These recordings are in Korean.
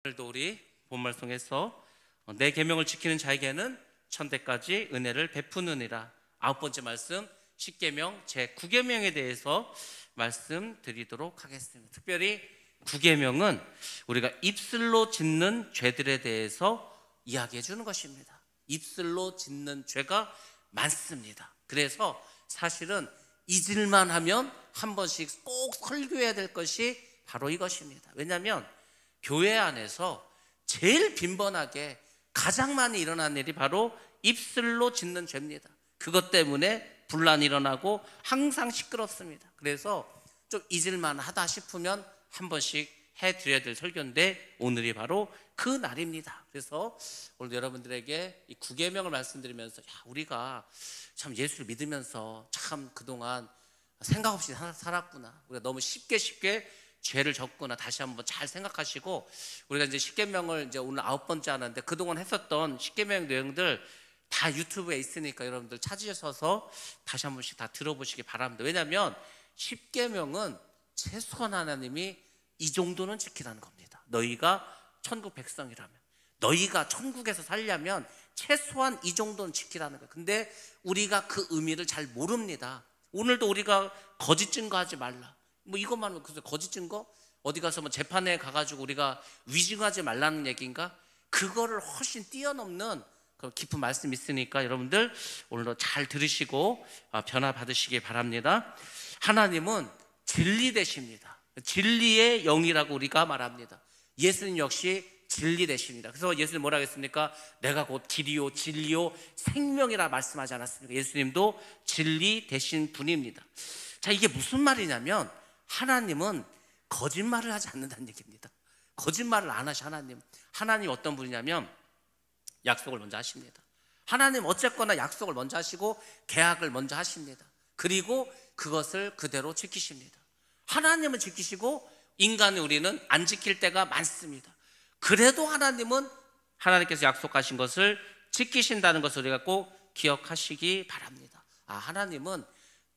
오늘도 우리 본말씀에서 내 계명을 지키는 자에게는 천대까지 은혜를 베푸느니라. 9번째 말씀, 십계명 제9계명에 대해서 말씀드리도록 하겠습니다. 특별히 9계명은 우리가 입술로 짓는 죄들에 대해서 이야기해 주는 것입니다. 입술로 짓는 죄가 많습니다. 그래서 사실은 잊을만 하면 한 번씩 꼭 설교해야 될 것이 바로 이것입니다. 왜냐하면 교회 안에서 제일 빈번하게 가장 많이 일어나는 일이 바로 입술로 짓는 죄입니다. 그것 때문에 분란이 일어나고 항상 시끄럽습니다. 그래서 좀 잊을만 하다 싶으면 한 번씩 해드려야 될 설교인데 오늘이 바로 그 날입니다. 그래서 오늘 여러분들에게 이 9계명을 말씀드리면서 우리가 참 예수를 믿으면서 참 그동안 생각 없이 살았구나, 우리가 너무 쉽게 죄를 졌구나 다시 한번 잘 생각하시고, 우리가 이제 10계명을 이제 오늘 9번째 하는데 그동안 했었던 10계명 내용들 다 유튜브에 있으니까 여러분들 찾으셔서 다시 한 번씩 다 들어보시기 바랍니다. 왜냐하면 10계명은 최소한 하나님이 이 정도는 지키라는 겁니다. 너희가 천국 백성이라면, 너희가 천국에서 살려면 최소한 이 정도는 지키라는 거예요. 근데 우리가 그 의미를 잘 모릅니다. 오늘도 우리가 거짓 증거하지 말라, 뭐 이것만 하면 그래서 거짓 증거? 어디 가서 뭐 재판에 가가지고 우리가 위증하지 말라는 얘기인가? 그거를 훨씬 뛰어넘는 그 깊은 말씀이 있으니까 여러분들 오늘도 잘 들으시고 변화 받으시기 바랍니다. 하나님은 진리 되십니다. 진리의 영이라고 우리가 말합니다. 예수님 역시 진리 되십니다. 그래서 예수님 뭐라 했습니까? 내가 곧 길이요 진리요 생명이라 말씀하지 않았습니까? 예수님도 진리 되신 분입니다. 자, 이게 무슨 말이냐면 하나님은 거짓말을 하지 않는다는 얘기입니다. 거짓말을 안 하시. 하나님 어떤 분이냐면 약속을 먼저 하십니다. 하나님 어쨌거나 약속을 먼저 하시고 계약을 먼저 하십니다. 그리고 그것을 그대로 지키십니다. 하나님은 지키시고 인간의 우리는 안 지킬 때가 많습니다. 그래도 하나님께서 약속하신 것을 지키신다는 것을 우리가 꼭 기억하시기 바랍니다. 하나님은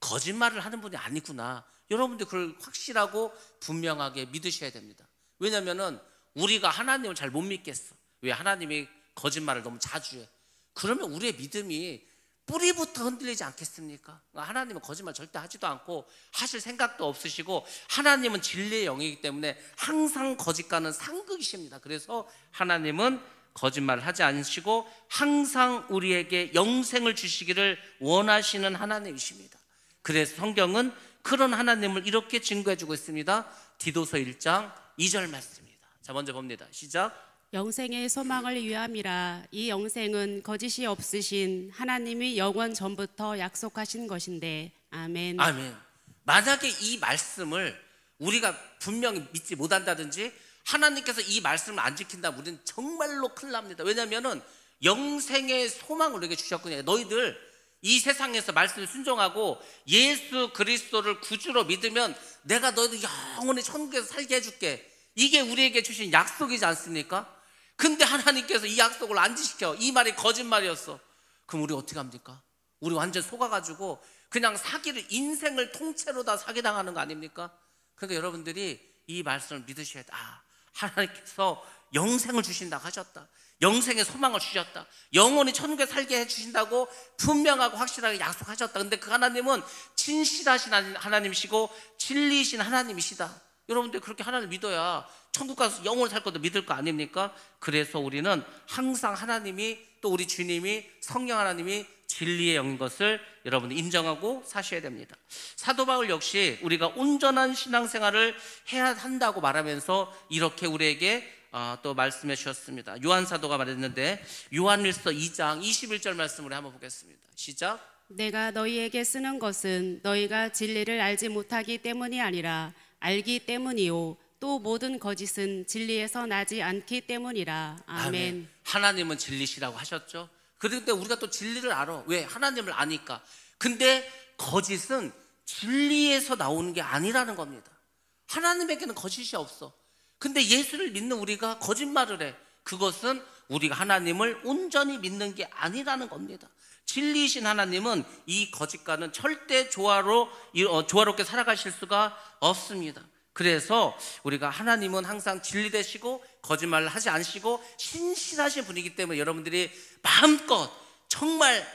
거짓말을 하는 분이 아니구나. 여러분들 그걸 확실하고 분명하게 믿으셔야 됩니다. 왜냐하면 우리가 하나님을 잘 못 믿겠어. 왜? 하나님이 거짓말을 너무 자주 해. 그러면 우리의 믿음이 뿌리부터 흔들리지 않겠습니까? 하나님은 거짓말 절대 하지도 않고 하실 생각도 없으시고 하나님은 진리의 영이기 때문에 항상 거짓과는 상극이십니다. 그래서 하나님은 거짓말을 하지 않으시고 항상 우리에게 영생을 주시기를 원하시는 하나님이십니다. 그래서 성경은 그런 하나님을 이렇게 증거해주고 있습니다. 디도서 1장 2절 말씀입니다. 자, 먼저 봅니다. 시작. 영생의 소망을 위함이라. 이 영생은 거짓이 없으신 하나님이 영원 전부터 약속하신 것인데. 아멘. 아멘. 만약에 이 말씀을 우리가 분명히 믿지 못한다든지 하나님께서 이 말씀을 안 지킨다면 우리는 정말로 큰일 납니다. 왜냐하면 영생의 소망을 우리에게 주셨거든요. 너희들 이 세상에서 말씀을 순종하고 예수 그리스도를 구주로 믿으면 내가 너희들 영원히 천국에서 살게 해줄게. 이게 우리에게 주신 약속이지 않습니까? 근데 하나님께서 이 약속을 안 지켜. 이 말이 거짓말이었어. 그럼 우리 어떻게 합니까? 우리 완전 속아가지고 그냥 사기를, 인생을 통째로 다 사기당하는 거 아닙니까? 그러니까 여러분들이 이 말씀을 믿으셔야 돼. 하나님께서 영생을 주신다고 하셨다. 영생의 소망을 주셨다. 영원히 천국에 살게 해주신다고 분명하고 확실하게 약속하셨다. 근데 그 하나님은 진실하신 하나님이시고 진리이신 하나님이시다. 여러분들 그렇게 하나님을 믿어야 천국 가서 영원히 살 것도 믿을 거 아닙니까? 그래서 우리는 항상 하나님이, 또 우리 주님이, 성령 하나님이 진리의 영인 것을 여러분들 인정하고 사셔야 됩니다. 사도 바울 역시 우리가 온전한 신앙생활을 해야 한다고 말하면서 이렇게 우리에게 또 말씀해 주셨습니다. 요한 사도가 말했는데 요한일서 2장 21절 말씀을 한번 보겠습니다. 시작. 내가 너희에게 쓰는 것은 너희가 진리를 알지 못하기 때문이 아니라 알기 때문이요 또 모든 거짓은 진리에서 나지 않기 때문이라. 아멘. 하나님은 진리시라고 하셨죠. 그런데 우리가 또 진리를 알아. 왜? 하나님을 아니까. 근데 거짓은 진리에서 나오는 게 아니라는 겁니다. 하나님에게는 거짓이 없어. 근데 예수를 믿는 우리가 거짓말을 해. 그것은 우리가 하나님을 온전히 믿는 게 아니라는 겁니다. 진리이신 하나님은 이 거짓과는 절대 조화롭게 살아가실 수가 없습니다. 그래서 우리가 하나님은 항상 진리 되시고 거짓말을 하지 않으시고 신실하신 분이기 때문에 여러분들이 마음껏 정말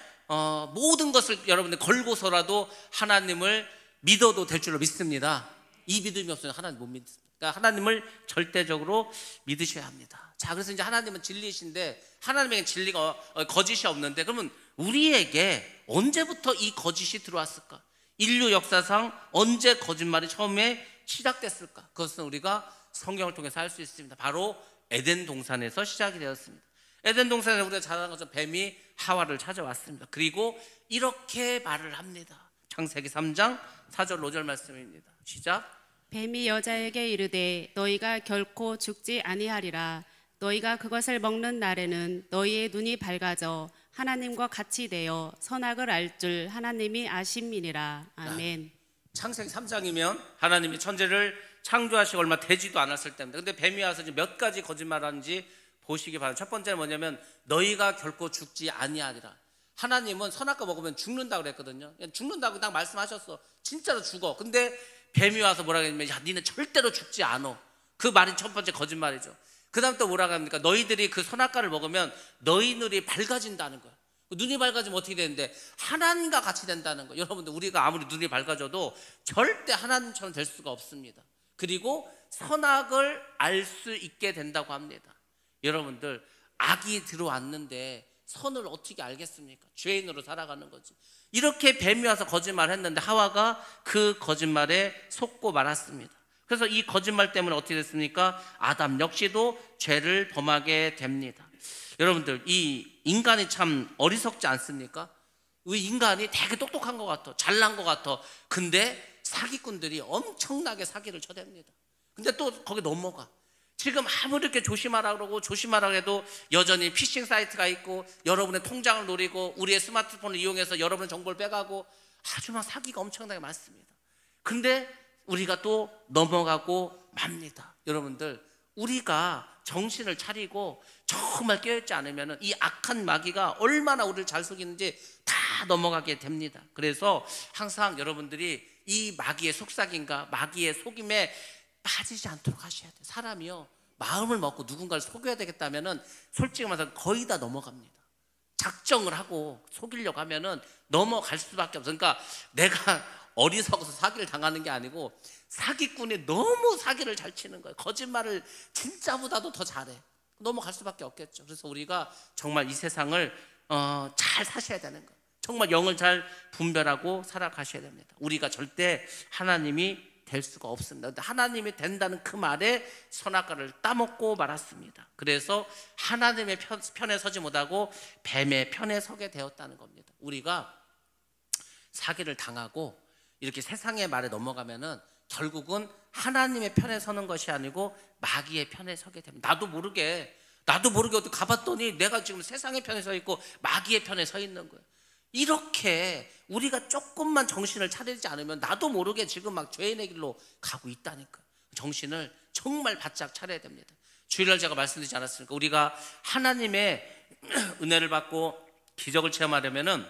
모든 것을 여러분들 걸고서라도 하나님을 믿어도 될 줄로 믿습니다. 이 믿음이 없으면 하나님 못 믿습니다. 그러니까 하나님을 절대적으로 믿으셔야 합니다. 자, 그래서 이제 하나님은 진리이신데 하나님에게 진리가 거짓이 없는데, 그러면 우리에게 언제부터 이 거짓이 들어왔을까? 인류 역사상 언제 거짓말이 처음에 시작됐을까? 그것은 우리가 성경을 통해서 알 수 있습니다. 바로 에덴 동산에서 시작이 되었습니다. 에덴 동산에서 우리가 잘 아는 것처럼 뱀이 하와를 찾아왔습니다. 그리고 이렇게 말을 합니다. 창세기 3장 4절 5절 말씀입니다. 시작. 뱀이 여자에게 이르되 너희가 결코 죽지 아니하리라. 너희가 그것을 먹는 날에는 너희의 눈이 밝아져 하나님과 같이 되어 선악을 알 줄 하나님이 아심이니라. 아멘. 창세기 3장이면 하나님이 천지를 창조하시고 얼마 되지도 않았을 때입니다. 근데 뱀이 와서 이제 몇 가지 거짓말하는지 보시기 바랍니다. 첫 번째는 뭐냐면 너희가 결코 죽지 아니하리라. 하나님은 선악과 먹으면 죽는다고 그랬거든요. 죽는다고 딱 말씀하셨어. 진짜로 죽어. 근데 뱀이 와서 뭐라고 했냐면 야, 니네 절대로 죽지 않어. 그 말이 첫 번째 거짓말이죠. 그 다음 또 뭐라고 합니까? 너희들이 그 선악과를 먹으면 너희 눈이 밝아진다는 거야. 눈이 밝아지면 어떻게 되는데? 하나님과 같이 된다는 거예요. 여러분들, 우리가 아무리 눈이 밝아져도 절대 하나님처럼 될 수가 없습니다. 그리고 선악을 알 수 있게 된다고 합니다. 여러분들, 악이 들어왔는데 선을 어떻게 알겠습니까? 죄인으로 살아가는 거지. 이렇게 뱀이 와서 거짓말을 했는데 하와가 그 거짓말에 속고 말았습니다. 그래서 이 거짓말 때문에 어떻게 됐습니까? 아담 역시도 죄를 범하게 됩니다. 여러분들, 이 인간이 참 어리석지 않습니까? 우리 인간이 되게 똑똑한 것 같아, 잘난 것 같아. 근데 사기꾼들이 엄청나게 사기를 쳐댑니다. 근데 또 거기 넘어가. 지금 아무리 이렇게 조심하라 그러고 조심하라 해도 여전히 피싱 사이트가 있고 여러분의 통장을 노리고 우리의 스마트폰을 이용해서 여러분의 정보를 빼가고 아주 막 사기가 엄청나게 많습니다. 근데 우리가 또 넘어가고 맙니다. 여러분들, 우리가 정신을 차리고 정말 깨어있지 않으면 이 악한 마귀가 얼마나 우리를 잘 속이는지 다 넘어가게 됩니다. 그래서 항상 여러분들이 이 마귀의 속삭임과 마귀의 속임에 빠지지 않도록 하셔야 돼요. 사람이요, 마음을 먹고 누군가를 속여야 되겠다면 솔직히 말해서 거의 다 넘어갑니다. 작정을 하고 속이려고 하면 넘어갈 수밖에 없어요. 그러니까 내가 어리석어서 사기를 당하는 게 아니고 사기꾼이 너무 사기를 잘 치는 거예요. 거짓말을 진짜보다도 더 잘해. 넘어갈 수밖에 없겠죠. 그래서 우리가 정말 이 세상을 잘 사셔야 되는 거예요. 정말 영을 잘 분별하고 살아가셔야 됩니다. 우리가 절대 하나님이 될 수가 없습니다. 근데 하나님이 된다는 그 말에 선악과를 따먹고 말았습니다. 그래서 하나님의 편에 서지 못하고 뱀의 편에 서게 되었다는 겁니다. 우리가 사기를 당하고 이렇게 세상의 말에 넘어가면은 결국은 하나님의 편에 서는 것이 아니고 마귀의 편에 서게 됩니다. 나도 모르게 어디 가봤더니 내가 지금 세상의 편에 서 있고 마귀의 편에 서 있는 거예요. 이렇게 우리가 조금만 정신을 차리지 않으면 나도 모르게 지금 막 죄인의 길로 가고 있다니까요. 정신을 정말 바짝 차려야 됩니다. 주일날 제가 말씀드리지 않았습니까? 우리가 하나님의 은혜를 받고 기적을 체험하려면은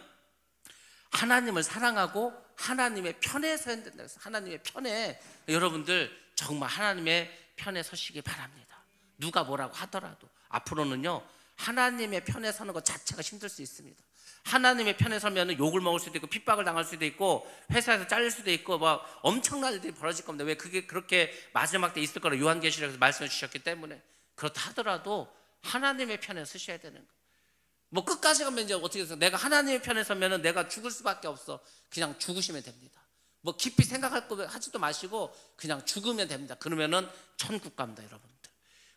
하나님을 사랑하고 하나님의 편에 서야 된다. 그래서 하나님의 편에, 여러분들 정말 하나님의 편에 서시기 바랍니다. 누가 뭐라고 하더라도 앞으로는요, 하나님의 편에 서는 것 자체가 힘들 수 있습니다. 하나님의 편에 서면 욕을 먹을 수도 있고 핍박을 당할 수도 있고 회사에서 잘릴 수도 있고 막 엄청난 일들이 벌어질 겁니다. 왜? 그게 그렇게 마지막 때 있을 거라 요한계시록에서 말씀해 주셨기 때문에. 그렇다 하더라도 하나님의 편에 서셔야 되는 거예요. 뭐 끝까지 가면 이제 어떻게 해서 내가 하나님의 편에 서면은 내가 죽을 수밖에 없어. 그냥 죽으시면 됩니다. 뭐 깊이 생각할 거 하지도 마시고 그냥 죽으면 됩니다. 그러면은 천국 갑니다, 여러분들.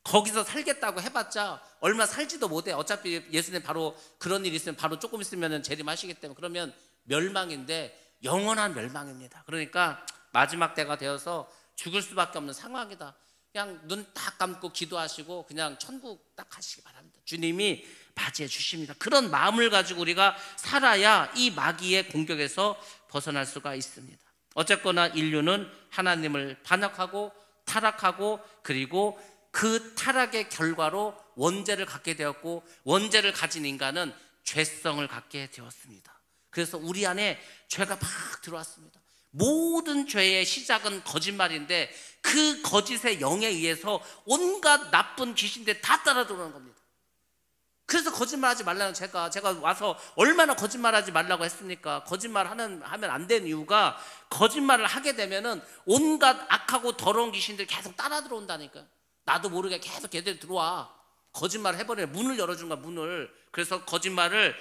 거기서 살겠다고 해봤자 얼마 살지도 못해. 어차피 예수님 바로 그런 일이 있으면 바로 조금 있으면 재림하시기 때문에 그러면 멸망인데 영원한 멸망입니다. 그러니까 마지막 때가 되어서 죽을 수밖에 없는 상황이다. 그냥 눈 딱 감고 기도하시고 그냥 천국 딱 가시기 바랍니다. 주님이 맞이해 주십니다. 그런 마음을 가지고 우리가 살아야 이 마귀의 공격에서 벗어날 수가 있습니다. 어쨌거나 인류는 하나님을 반역하고 타락하고 그리고 그 타락의 결과로 원죄를 갖게 되었고 원죄를 가진 인간은 죄성을 갖게 되었습니다. 그래서 우리 안에 죄가 막 들어왔습니다. 모든 죄의 시작은 거짓말인데 그 거짓의 영에 의해서 온갖 나쁜 귀신들이 다 따라 들어오는 겁니다. 그래서 거짓말하지 말라는 제가 와서 얼마나 거짓말하지 말라고 했습니까? 거짓말하면 안 되는 이유가 거짓말을 하게 되면은 온갖 악하고 더러운 귀신들이 계속 따라 들어온다니까요. 나도 모르게 계속 걔들이 들어와. 거짓말 해버리면 문을 열어준 거야, 문을. 그래서 거짓말을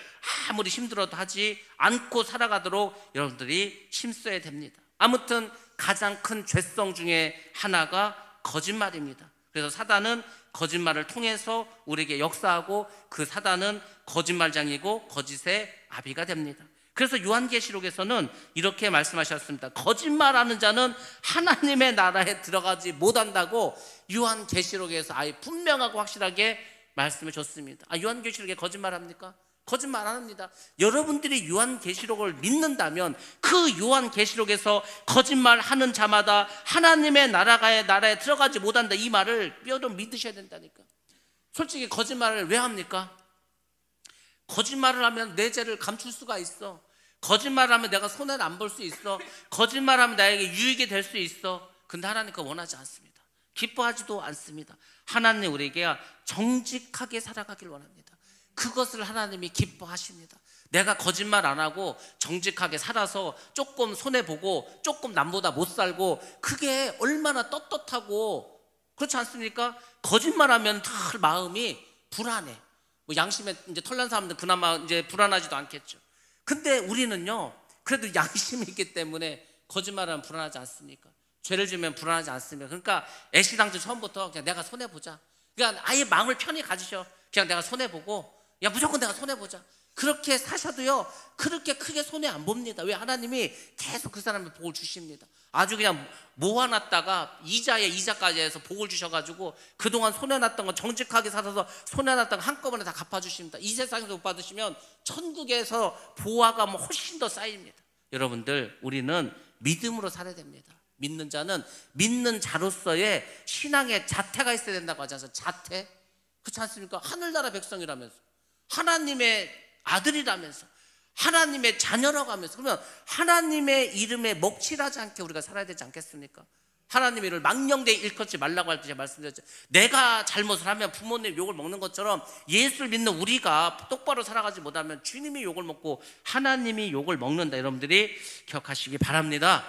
아무리 힘들어도 하지 않고 살아가도록 여러분들이 힘써야 됩니다. 아무튼 가장 큰 죄성 중에 하나가 거짓말입니다. 그래서 사단은 거짓말을 통해서 우리에게 역사하고 그 사단은 거짓말장이고 거짓의 아비가 됩니다. 그래서 요한계시록에서는 이렇게 말씀하셨습니다. 거짓말하는 자는 하나님의 나라에 들어가지 못한다고 요한계시록에서 아예 분명하고 확실하게 말씀해 줬습니다. 요한계시록에 거짓말합니까? 거짓말 안 합니다. 여러분들이 요한계시록을 믿는다면 그 요한계시록에서 거짓말하는 자마다 하나님의 나라에 들어가지 못한다, 이 말을 뼈로 믿으셔야 된다니까. 솔직히 거짓말을 왜 합니까? 거짓말을 하면 내 죄를 감출 수가 있어. 거짓말을 하면 내가 손해를 안 볼 수 있어. 거짓말을 하면 나에게 유익이 될 수 있어. 근데 하나님 그거 원하지 않습니다. 기뻐하지도 않습니다. 하나님 우리에게 정직하게 살아가길 원합니다. 그것을 하나님이 기뻐하십니다. 내가 거짓말 안 하고 정직하게 살아서 조금 손해보고 조금 남보다 못 살고 그게 얼마나 떳떳하고 그렇지 않습니까? 거짓말하면 다 마음이 불안해. 뭐 양심에 이제 털난 사람들 그나마 이제 불안하지도 않겠죠. 근데 우리는요, 그래도 양심이 있기 때문에 거짓말하면 불안하지 않습니까? 죄를 지으면 불안하지 않습니까? 그러니까 애시당초 처음부터 그냥 내가 손해보자. 그러니까 아예 마음을 편히 가지셔. 그냥 내가 손해보고, 야 무조건 내가 손해보자. 그렇게 사셔도요 그렇게 크게 손해 안 봅니다. 왜? 하나님이 계속 그 사람의 복을 주십니다. 아주 그냥 모아놨다가 이자에 이자까지 해서 복을 주셔가지고 그동안 손해났던 거 정직하게 살아서 손해났던 거 한꺼번에 다 갚아주십니다. 이 세상에서 못 받으시면 천국에서 보화가 뭐 훨씬 더 쌓입니다. 여러분들 우리는 믿음으로 살아야 됩니다. 믿는 자는 믿는 자로서의 신앙의 자태가 있어야 된다고 하지 않습니까? 자태? 그렇지 않습니까? 하늘나라 백성이라면서, 하나님의 아들이라면서, 하나님의 자녀라고 하면서, 그러면 하나님의 이름에 먹칠하지 않게 우리가 살아야 되지 않겠습니까? 하나님의 이름을 망령되이 일컫지 말라고 할 때 제가 말씀드렸죠. 내가 잘못을 하면 부모님 욕을 먹는 것처럼 예수를 믿는 우리가 똑바로 살아가지 못하면 주님이 욕을 먹고 하나님이 욕을 먹는다. 여러분들이 기억하시기 바랍니다.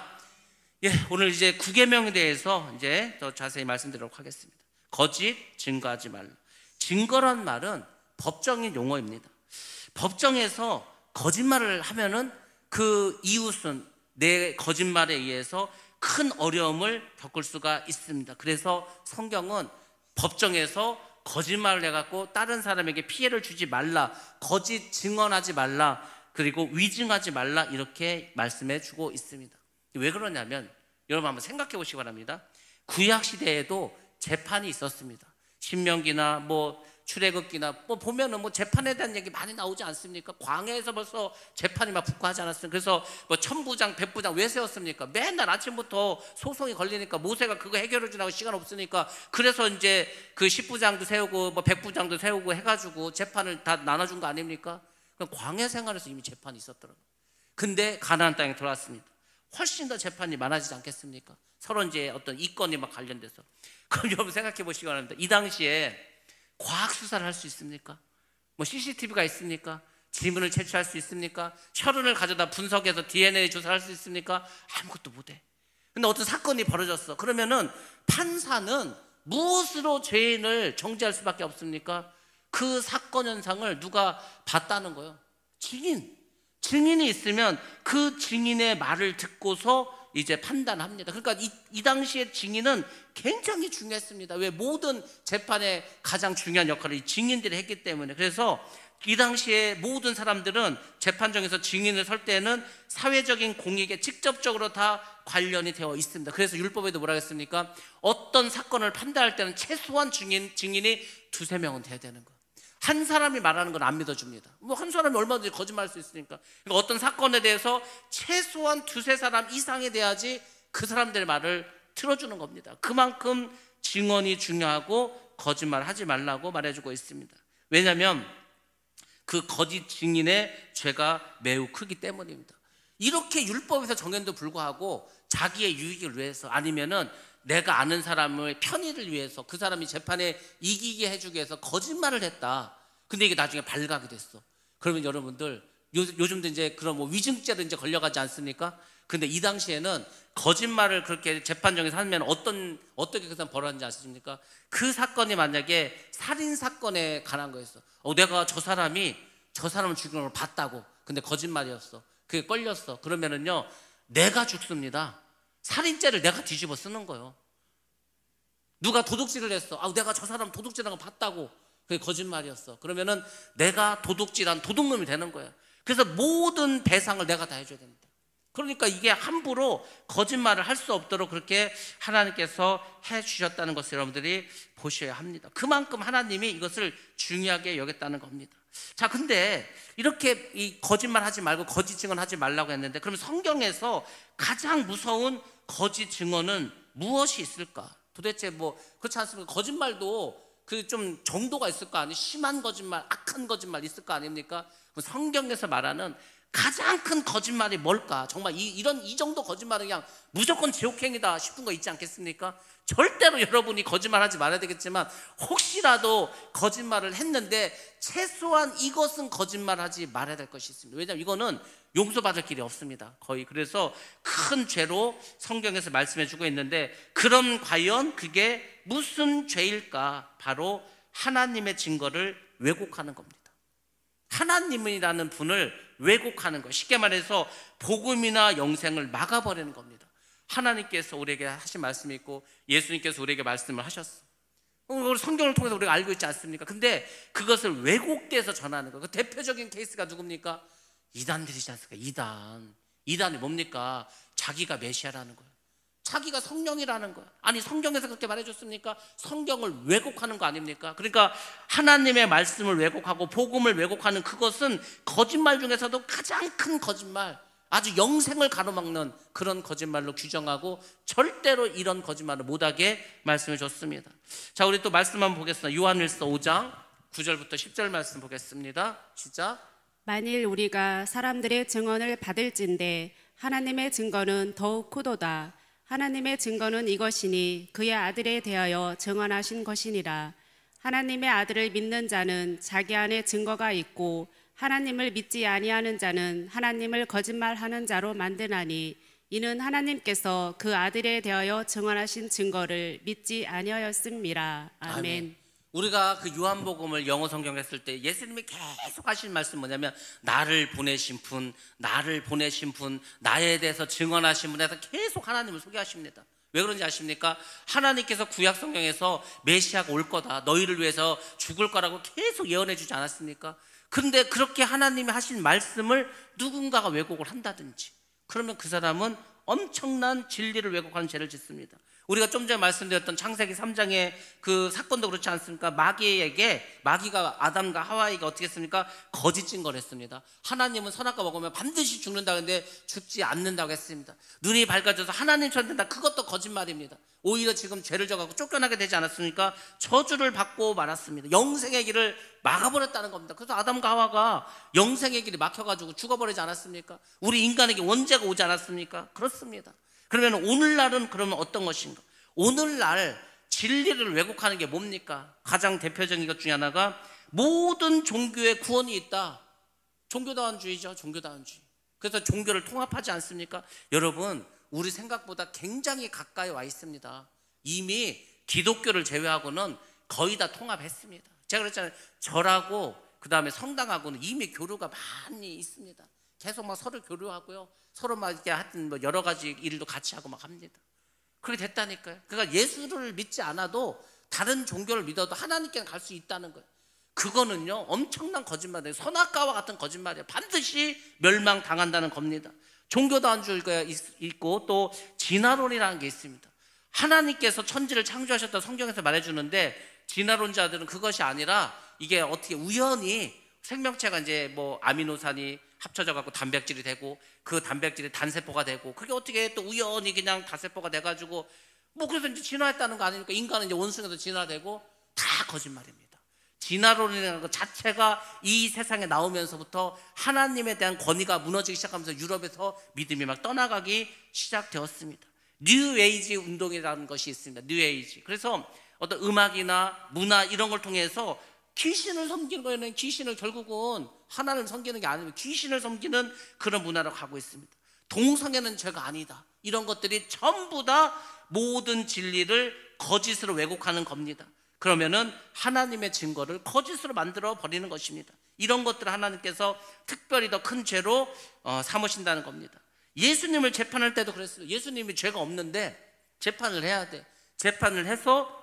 예, 오늘 이제 9계명에 대해서 이제 더 자세히 말씀드리도록 하겠습니다. 거짓 증거하지 말라. 증거란 말은 법정인 용어입니다. 법정에서 거짓말을 하면은 그 이웃은 내 거짓말에 의해서 큰 어려움을 겪을 수가 있습니다. 그래서 성경은 법정에서 거짓말을 해갖고 다른 사람에게 피해를 주지 말라, 거짓 증언하지 말라, 그리고 위증하지 말라, 이렇게 말씀해 주고 있습니다. 왜 그러냐면 여러분 한번 생각해 보시기 바랍니다. 구약 시대에도 재판이 있었습니다. 신명기나 뭐 출애굽기나 뭐 보면은 뭐 재판에 대한 얘기 많이 나오지 않습니까? 광야에서 벌써 재판이 막 붙고하지 않았습니까? 그래서 뭐 천부장, 백부장 왜 세웠습니까? 맨날 아침부터 소송이 걸리니까 모세가 그거 해결해 주라고 시간 없으니까 그래서 이제 그 십부장도 세우고 뭐 백부장도 세우고 해가지고 재판을 다 나눠준 거 아닙니까? 그럼 광야 생활에서 이미 재판이 있었더라고요. 근데 가나안 땅에 들어왔습니다. 훨씬 더 재판이 많아지지 않겠습니까? 서로 이제 어떤 이권이 막 관련돼서. 그럼 여러분 생각해 보시기 바랍니다. 이 당시에 과학 수사를 할 수 있습니까? 뭐 CCTV가 있습니까? 지문을 채취할 수 있습니까? 혈흔을 가져다 분석해서 DNA 조사를 할 수 있습니까? 아무것도 못해. 근데 어떤 사건이 벌어졌어. 그러면은 판사는 무엇으로 죄인을 정죄할 수밖에 없습니까? 그 사건 현상을 누가 봤다는 거예요? 증인이 있으면 그 증인의 말을 듣고서 이제 판단합니다. 그러니까 이 당시에 증인은 굉장히 중요했습니다. 왜? 모든 재판의 가장 중요한 역할을 이 증인들이 했기 때문에. 그래서 이 당시에 모든 사람들은 재판정에서 증인을 설 때는 사회적인 공익에 직접적으로 다 관련이 되어 있습니다. 그래서 율법에도 뭐라고 했습니까? 어떤 사건을 판단할 때는 최소한 증인이 2-3명은 돼야 되는 거예요. 한 사람이 말하는 건 안 믿어줍니다. 뭐 한 사람이 얼마든지 거짓말할 수 있으니까. 그러니까 어떤 사건에 대해서 최소한 2-3사람 이상이 돼야지 그 사람들의 말을 틀어주는 겁니다. 그만큼 증언이 중요하고 거짓말하지 말라고 말해주고 있습니다. 왜냐하면 그 거짓 증인의 죄가 매우 크기 때문입니다. 이렇게 율법에서 정했는데도 불구하고 자기의 유익을 위해서 아니면은 내가 아는 사람의 편의를 위해서 그 사람이 재판에 이기게 해주기 위해서 거짓말을 했다. 근데 이게 나중에 발각이 됐어. 그러면 여러분들 요즘도 이제 그런 뭐 위증죄로 이제 걸려가지 않습니까? 근데 이 당시에는 거짓말을 그렇게 재판정에서 하면 어떻게 그 사람 벌어졌는지 아십니까? 그 사건이 만약에 살인 사건에 관한 거였어. 내가 저 사람을 죽이는 걸 봤다고. 근데 거짓말이었어. 그게 걸렸어. 그러면은요, 내가 죽습니다. 살인죄를 내가 뒤집어 쓰는 거예요. 누가 도둑질을 했어. 내가 저 사람 도둑질한 거 봤다고. 그게 거짓말이었어. 그러면은 내가 도둑질한 도둑놈이 되는 거예요. 그래서 모든 배상을 내가 다 해줘야 됩니다. 그러니까 이게 함부로 거짓말을 할 수 없도록 그렇게 하나님께서 해주셨다는 것을 여러분들이 보셔야 합니다. 그만큼 하나님이 이것을 중요하게 여겼다는 겁니다. 자, 근데 이렇게 이 거짓말 하지 말고 거짓 증언하지 말라고 했는데, 그러면 성경에서 가장 무서운 거짓 증언은 무엇이 있을까? 도대체 뭐 그렇지 않습니까? 거짓말도 그 좀 정도가 있을 거 아니에요? 심한 거짓말, 악한 거짓말 있을 거 아닙니까? 성경에서 말하는 가장 큰 거짓말이 뭘까? 정말 이 정도 거짓말은 그냥 무조건 지옥행이다 싶은 거 있지 않겠습니까? 절대로 여러분이 거짓말하지 말아야 되겠지만, 혹시라도 거짓말을 했는데 최소한 이것은 거짓말하지 말아야 될 것이 있습니다. 왜냐하면 이거는 용서받을 길이 없습니다. 거의. 그래서 큰 죄로 성경에서 말씀해주고 있는데, 그럼 과연 그게 무슨 죄일까? 바로 하나님의 증거를 왜곡하는 겁니다. 하나님이라는 분을 왜곡하는 것, 쉽게 말해서 복음이나 영생을 막아버리는 겁니다. 하나님께서 우리에게 하신 말씀이 있고 예수님께서 우리에게 말씀을 하셨어. 우리 성경을 통해서 우리가 알고 있지 않습니까? 근데 그것을 왜곡돼서 전하는 거예요. 그 대표적인 케이스가 누굽니까? 이단들이지 않습니까? 이단이 뭡니까? 자기가 메시아라는 거예요. 자기가 성령이라는 거야. 아니, 성경에서 그렇게 말해줬습니까? 성경을 왜곡하는 거 아닙니까? 그러니까 하나님의 말씀을 왜곡하고 복음을 왜곡하는 그것은 거짓말 중에서도 가장 큰 거짓말, 아주 영생을 가로막는 그런 거짓말로 규정하고 절대로 이런 거짓말을 못하게 말씀해 줬습니다. 자, 우리 또 말씀 한번 보겠습니다. 요한일서 5장 9절부터 10절 말씀 보겠습니다. 시작. 만일 우리가 사람들의 증언을 받을진대 하나님의 증거는 더욱 크도다. 하나님의 증거는 이것이니 그의 아들에 대하여 증언하신 것이니라. 하나님의 아들을 믿는 자는 자기 안에 증거가 있고 하나님을 믿지 아니하는 자는 하나님을 거짓말하는 자로 만드나니, 이는 하나님께서 그 아들에 대하여 증언하신 증거를 믿지 아니하였음이라. 아멘. 우리가 그 요한복음을 영어 성경 했을 때 예수님이 계속 하신 말씀 뭐냐면, 나를 보내신 분, 나에 대해서 증언하신 분에서 계속 하나님을 소개하십니다. 왜 그런지 아십니까? 하나님께서 구약 성경에서 메시아가 올 거다, 너희를 위해서 죽을 거라고 계속 예언해 주지 않았습니까? 근데 그렇게 하나님이 하신 말씀을 누군가가 왜곡을 한다든지, 그러면 그 사람은 엄청난 진리를 왜곡하는 죄를 짓습니다. 우리가 좀 전에 말씀드렸던 창세기 3장의 그 사건도 그렇지 않습니까? 마귀가 아담과 하와에게 어떻게 했습니까? 거짓 증거를 했습니다. 하나님은 선악과 먹으면 반드시 죽는다, 근데 죽지 않는다고 했습니다. 눈이 밝아져서 하나님처럼 된다, 그것도 거짓말입니다. 오히려 지금 죄를 져가고 쫓겨나게 되지 않았습니까? 저주를 받고 말았습니다. 영생의 길을 막아버렸다는 겁니다. 그래서 아담과 하와가 영생의 길이 막혀가지고 죽어버리지 않았습니까? 우리 인간에게 원죄가 오지 않았습니까? 그렇습니다. 그러면 오늘날은 그러면 어떤 것인가? 오늘날 진리를 왜곡하는 게 뭡니까? 가장 대표적인 것 중에 하나가 모든 종교에 구원이 있다. 종교다원주의죠. 종교다원주의. 그래서 종교를 통합하지 않습니까? 여러분, 우리 생각보다 굉장히 가까이 와 있습니다. 이미 기독교를 제외하고는 거의 다 통합했습니다. 제가 그랬잖아요. 절하고 그 다음에 성당하고는 이미 교류가 많이 있습니다. 계속 막 서로 교류하고요, 서로 막 이렇게 하여튼 뭐 여러 가지 일도 같이 하고 막 합니다. 그렇게 됐다니까요. 그러니까 예수를 믿지 않아도 다른 종교를 믿어도 하나님께 갈 수 있다는 거예요. 그거는요 엄청난 거짓말이에요. 선악과와 같은 거짓말이에요. 반드시 멸망당한다는 겁니다. 종교다원주의가 있고 또 진화론이라는 게 있습니다. 하나님께서 천지를 창조하셨다 성경에서 말해주는데, 진화론자들은 그것이 아니라 이게 어떻게 우연히 생명체가 이제 뭐 아미노산이 합쳐져 갖고 단백질이 되고 그 단백질이 단세포가 되고, 그게 어떻게 또 우연히 그냥 다세포가 돼 가지고 뭐 그래서 이제 진화했다는 거 아닙니까? 인간은 이제 원숭이에서 진화되고, 다 거짓말입니다. 진화론이라는 것 자체가 이 세상에 나오면서부터 하나님에 대한 권위가 무너지기 시작하면서 유럽에서 믿음이 막 떠나가기 시작되었습니다. 뉴에이지 운동이라는 것이 있습니다. 뉴에이지. 그래서 어떤 음악이나 문화 이런 걸 통해서 귀신을 섬기는 거에는 귀신을 결국은 하나님을 섬기는 게 아니고 귀신을 섬기는 그런 문화로 가고 있습니다. 동성애는 죄가 아니다. 이런 것들이 전부 다 모든 진리를 거짓으로 왜곡하는 겁니다. 그러면은 하나님의 증거를 거짓으로 만들어 버리는 것입니다. 이런 것들을 하나님께서 특별히 더 큰 죄로 삼으신다는 겁니다. 예수님을 재판할 때도 그랬어요. 예수님이 죄가 없는데 재판을 해야 돼. 재판을 해서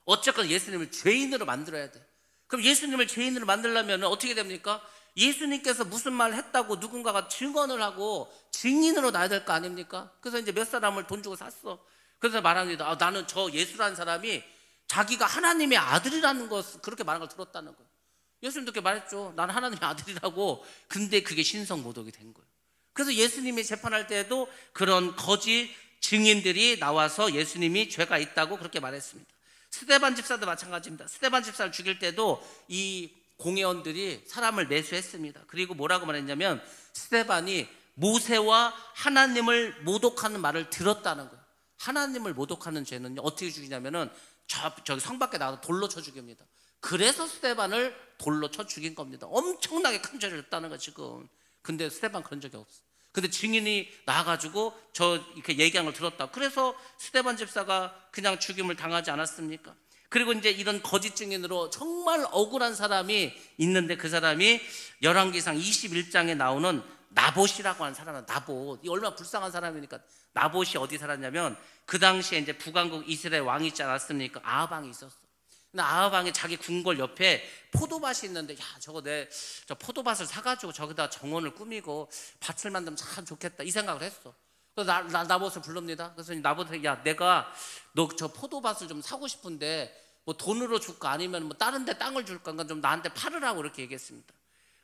어쨌건 예수님을 죄인으로 만들어야 돼. 그럼 예수님을 죄인으로 만들려면 어떻게 됩니까? 예수님께서 무슨 말 했다고 누군가가 증언을 하고 증인으로 나야 될 거 아닙니까? 그래서 이제 몇 사람을 돈 주고 샀어. 그래서 말합니다. 나는 저 예수라는 사람이 자기가 하나님의 아들이라는 것, 그렇게 말한 걸 들었다는 거예요. 예수님도 그렇게 말했죠. 나는 하나님의 아들이라고. 근데 그게 신성모독이 된 거예요. 그래서 예수님이 재판할 때에도 그런 거짓 증인들이 나와서 예수님이 죄가 있다고 그렇게 말했습니다. 스데반 집사도 마찬가지입니다. 스데반 집사를 죽일 때도 이 공회원들이 사람을 매수했습니다. 그리고 뭐라고 말했냐면 스데반이 모세와 하나님을 모독하는 말을 들었다는 거예요. 하나님을 모독하는 죄는 어떻게 죽이냐면은 저기 성 밖에 나가서 돌로 쳐 죽입니다. 그래서 스데반을 돌로 쳐 죽인 겁니다. 엄청나게 큰 죄를 했다는 거예요 지금. 근데 스데반 그런 적이 없어. 근데 증인이 나와가지고 저 이렇게 얘기한 걸 들었다. 그래서 스데반 집사가 그냥 죽임을 당하지 않았습니까? 그리고 이제 이런 거짓 증인으로 정말 억울한 사람이 있는데 그 사람이 열왕기상 21장에 나오는 나봇이라고 하는 사람은 나봇. 이 얼마나 불쌍한 사람이니까. 나봇이 어디 살았냐면 그 당시에 이제 북왕국 이스라엘 왕이 있지 않았습니까? 아합 왕이 있었어. 근데 아합 왕이 자기 궁궐 옆에 포도밭이 있는데 야 저거 저 포도밭을 사가지고 저기다 정원을 꾸미고 밭을 만들면 참 좋겠다 이 생각을 했어. 그래서 나봇을 부릅니다. 그래서 나봇이 야 내가 너 저 포도밭을 좀 사고 싶은데 뭐 돈으로 줄까 아니면 뭐 다른 데 땅을 줄까 그러니까 좀 나한테 팔으라고 이렇게 얘기했습니다.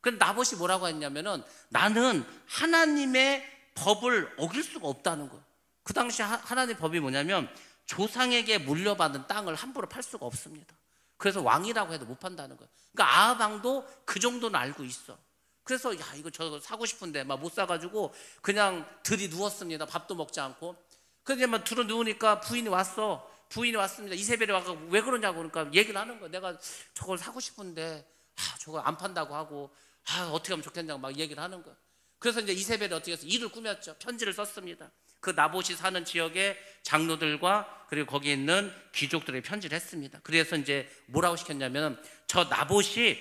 근데 나봇이 뭐라고 했냐면은 나는 하나님의 법을 어길 수가 없다는 거예요. 그 당시 하나님의 법이 뭐냐면 조상에게 물려받은 땅을 함부로 팔 수가 없습니다. 그래서 왕이라고 해도 못 판다는 거예요. 그러니까 아합 왕도 그 정도는 알고 있어. 그래서 야 이거 저 사고 싶은데 막 못 사가지고 그냥 들이 누웠습니다. 밥도 먹지 않고. 그런데 막 들어 누우니까 부인이 왔어. 부인이 왔습니다. 이세벨이 와서 왜 그러냐고 그러니까 얘기를 하는 거예요. 내가 저걸 사고 싶은데 저거 안 판다고 하고 어떻게 하면 좋겠냐고 막 얘기를 하는 거예요. 그래서 이제 이세벨이 어떻게 해서 일을 꾸몄죠. 편지를 썼습니다. 그 나봇이 사는 지역의 장로들과 그리고 거기 있는 귀족들의 편지를 했습니다. 그래서 이제 뭐라고 시켰냐면 저 나봇이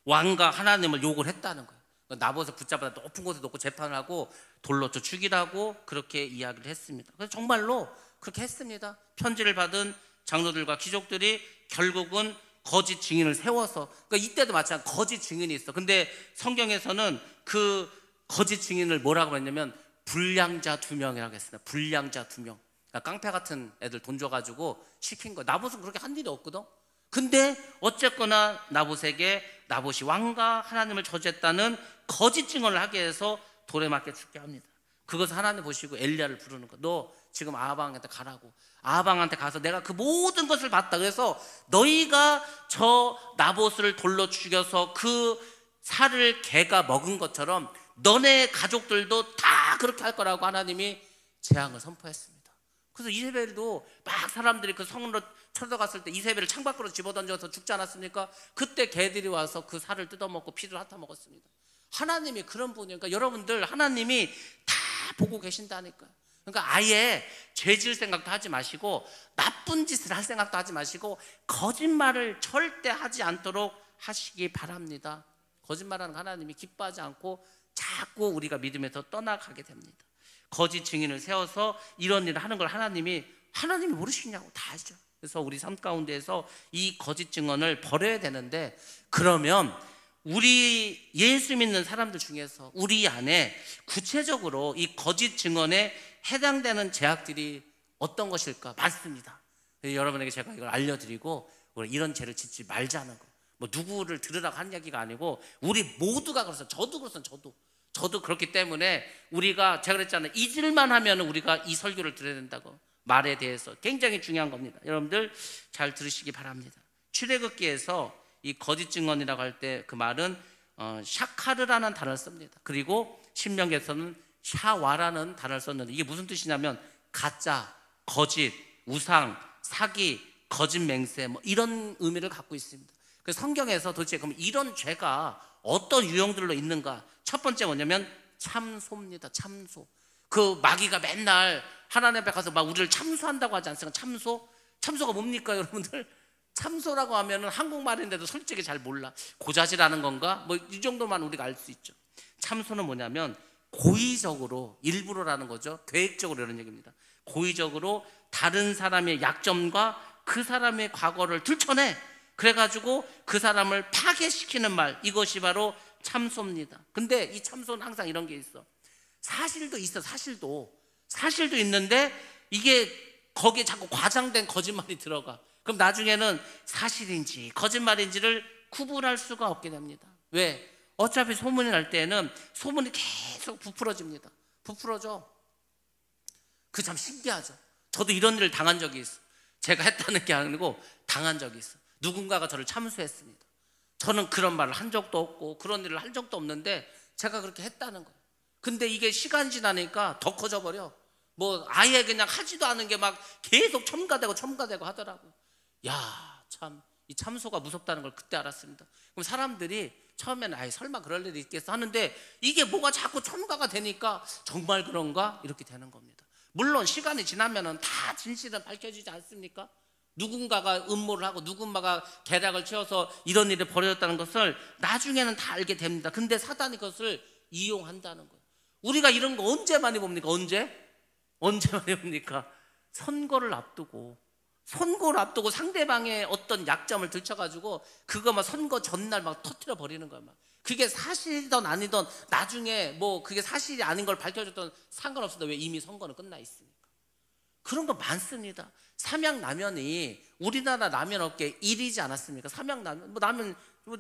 왕과 하나님을 욕을 했다는 거예요. 나봇을 붙잡아서 높은 곳에 놓고 재판을 하고 돌로 쳐 죽이라고 그렇게 이야기를 했습니다. 그래서 정말로 그렇게 했습니다. 편지를 받은 장로들과 귀족들이 결국은 거짓 증인을 세워서 그러니까 이때도 마찬가지로 거짓 증인이 있어. 근데 성경에서는 그 거짓 증인을 뭐라고 했냐면 불량자 2명이라고 했습니다. 불량자 2명. 그러니까 깡패 같은 애들 돈 줘가지고 시킨 거. 나봇은 그렇게 한 일이 없거든. 근데 어쨌거나 나봇이 왕과 하나님을 저주했다는 거짓 증언을 하게 해서 돌에 맞게 죽게 합니다. 그것을 하나님 보시고 엘리야를 부르는 거. 너 지금 아합 왕한테 가라고. 아합 왕한테 가서 내가 그 모든 것을 봤다. 그래서 너희가 저 나봇을 돌로 죽여서 그 살을 개가 먹은 것처럼 너네 가족들도 다 그렇게 할 거라고 하나님이 재앙을 선포했습니다. 그래서 이세벨도 막 사람들이 그 성으로 쳐들어갔을 때 이세벨을 창밖으로 집어던져서 죽지 않았습니까? 그때 개들이 와서 그 살을 뜯어먹고 피를 핥아 먹었습니다. 하나님이 그런 분이니까 여러분들 하나님이 다 보고 계신다니까요. 그러니까 아예 죄질 생각도 하지 마시고 나쁜 짓을 할 생각도 하지 마시고 거짓말을 절대 하지 않도록 하시기 바랍니다. 거짓말하는 하나님이 기뻐하지 않고 자꾸 우리가 믿음에서 떠나가게 됩니다. 거짓 증인을 세워서 이런 일을 하는 걸 하나님이 모르시냐고 다 아시죠. 그래서 우리 삶 가운데에서 이 거짓 증언을 버려야 되는데 그러면 우리 예수 믿는 사람들 중에서 우리 안에 구체적으로 이 거짓 증언에 해당되는 죄악들이 어떤 것일까? 많습니다. 여러분에게 제가 이걸 알려드리고 이런 죄를 짓지 말자는 거. 뭐 누구를 들으라고 하는 얘기가 아니고 우리 모두가 그래서 저도 그렇기 때문에 우리가 제가 그랬잖아요. 잊을만 하면 우리가 이 설교를 들어야 된다고. 말에 대해서 굉장히 중요한 겁니다. 여러분들 잘 들으시기 바랍니다. 출애굽기에서 이 거짓 증언이라고 할 때 그 말은 샤카르라는 단어를 씁니다. 그리고 신명기에서는 샤와라는 단어를 썼는데 이게 무슨 뜻이냐면 가짜, 거짓, 우상, 사기, 거짓 맹세 뭐 이런 의미를 갖고 있습니다. 그래서 성경에서 도대체 그럼 이런 죄가 어떤 유형들로 있는가? 첫 번째 뭐냐면 참소입니다. 참소. 그 마귀가 맨날 하나님 앞에 가서 막 우리를 참소한다고 하지 않습니까? 참소? 참소가 뭡니까 여러분들? 참소라고 하면은 한국말인데도 솔직히 잘 몰라. 고자질하는 건가? 뭐 이 정도만 우리가 알 수 있죠. 참소는 뭐냐면 고의적으로, 일부러라는 거죠. 계획적으로 이런 얘기입니다. 고의적으로 다른 사람의 약점과 그 사람의 과거를 들춰내. 그래가지고 그 사람을 파괴시키는 말, 이것이 바로 참소입니다. 근데 이 참소는 항상 이런 게 있어. 사실도 있어. 사실도 있는데 이게 거기에 자꾸 과장된 거짓말이 들어가. 그럼 나중에는 사실인지 거짓말인지를 구분할 수가 없게 됩니다. 왜? 어차피 소문이 날 때는 소문이 계속 부풀어집니다. 부풀어져. 그 참 신기하죠. 저도 이런 일을 당한 적이 있어. 제가 했다는 게 아니고 당한 적이 있어. 누군가가 저를 참소했습니다. 저는 그런 말을 한 적도 없고 그런 일을 한 적도 없는데 제가 그렇게 했다는 거예요. 근데 이게 시간이 지나니까 더 커져버려. 뭐 아예 그냥 하지도 않은 게 막 계속 첨가되고 하더라고요. 야, 참 이 참소가 무섭다는 걸 그때 알았습니다. 그럼 사람들이 처음에는 아이 설마 그럴 일이 있겠어 하는데 이게 뭐가 자꾸 첨가가 되니까 정말 그런가? 이렇게 되는 겁니다. 물론 시간이 지나면은 다 진실은 밝혀지지 않습니까? 누군가가 음모를 하고 누군가가 계략을 채워서 이런 일이 벌어졌다는 것을 나중에는 다 알게 됩니다. 근데 사단이 그것을 이용한다는 거예요. 우리가 이런 거 언제 많이 봅니까? 언제 많이 봅니까? 선거를 앞두고 상대방의 어떤 약점을 들춰가지고 그거 막 선거 전날 막 터뜨려 버리는 거야. 막 그게 사실이든 아니든 나중에 뭐 그게 사실이 아닌 걸 밝혀줬던 상관없습니다. 왜? 이미 선거는 끝나 있으니까. 그런 거 많습니다. 삼양라면이 우리나라 라면 업계 1위지 않았습니까? 삼양라면, 뭐 라면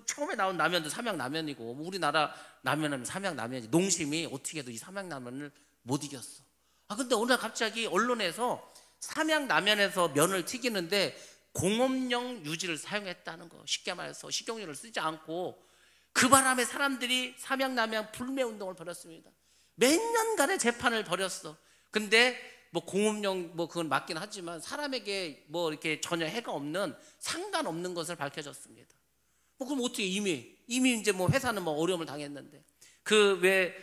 처음에 나온 라면도 삼양라면이고 뭐 우리나라 라면은 삼양라면이지. 농심이 어떻게 해도 이 삼양라면을 못 이겼어. 근데 오늘 갑자기 언론에서 삼양라면에서 면을 튀기는데 공업용 유지를 사용했다는 거. 쉽게 말해서 식용유를 쓰지 않고 그 바람에 사람들이 삼양라면 불매운동을 벌였습니다. 몇 년간의 재판을 벌였어. 근데 뭐 공업용 뭐 그건 맞긴 하지만 사람에게 뭐 이렇게 전혀 해가 없는 상관없는 것을 밝혀졌습니다. 뭐 그럼 어떻게 이미 이제 뭐 회사는 뭐 어려움을 당했는데 그 왜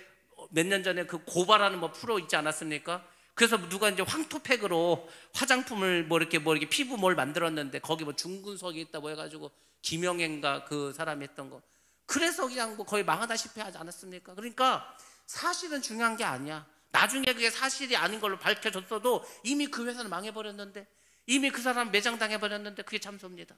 몇 년 전에 그 고바라는 뭐 프로 있지 않았습니까? 그래서 누가 이제 황토팩으로 화장품을 뭐 이렇게 피부 뭘 만들었는데 거기 뭐 중금속이 있다고 해가지고 김영애인가 그 사람이 했던 거. 그래서 그냥 뭐 거의 망하다시피 하지 않았습니까? 그러니까 사실은 중요한 게 아니야. 나중에 그게 사실이 아닌 걸로 밝혀졌어도 이미 그 회사는 망해버렸는데, 이미 그 사람 매장당해버렸는데 그게 참소입니다.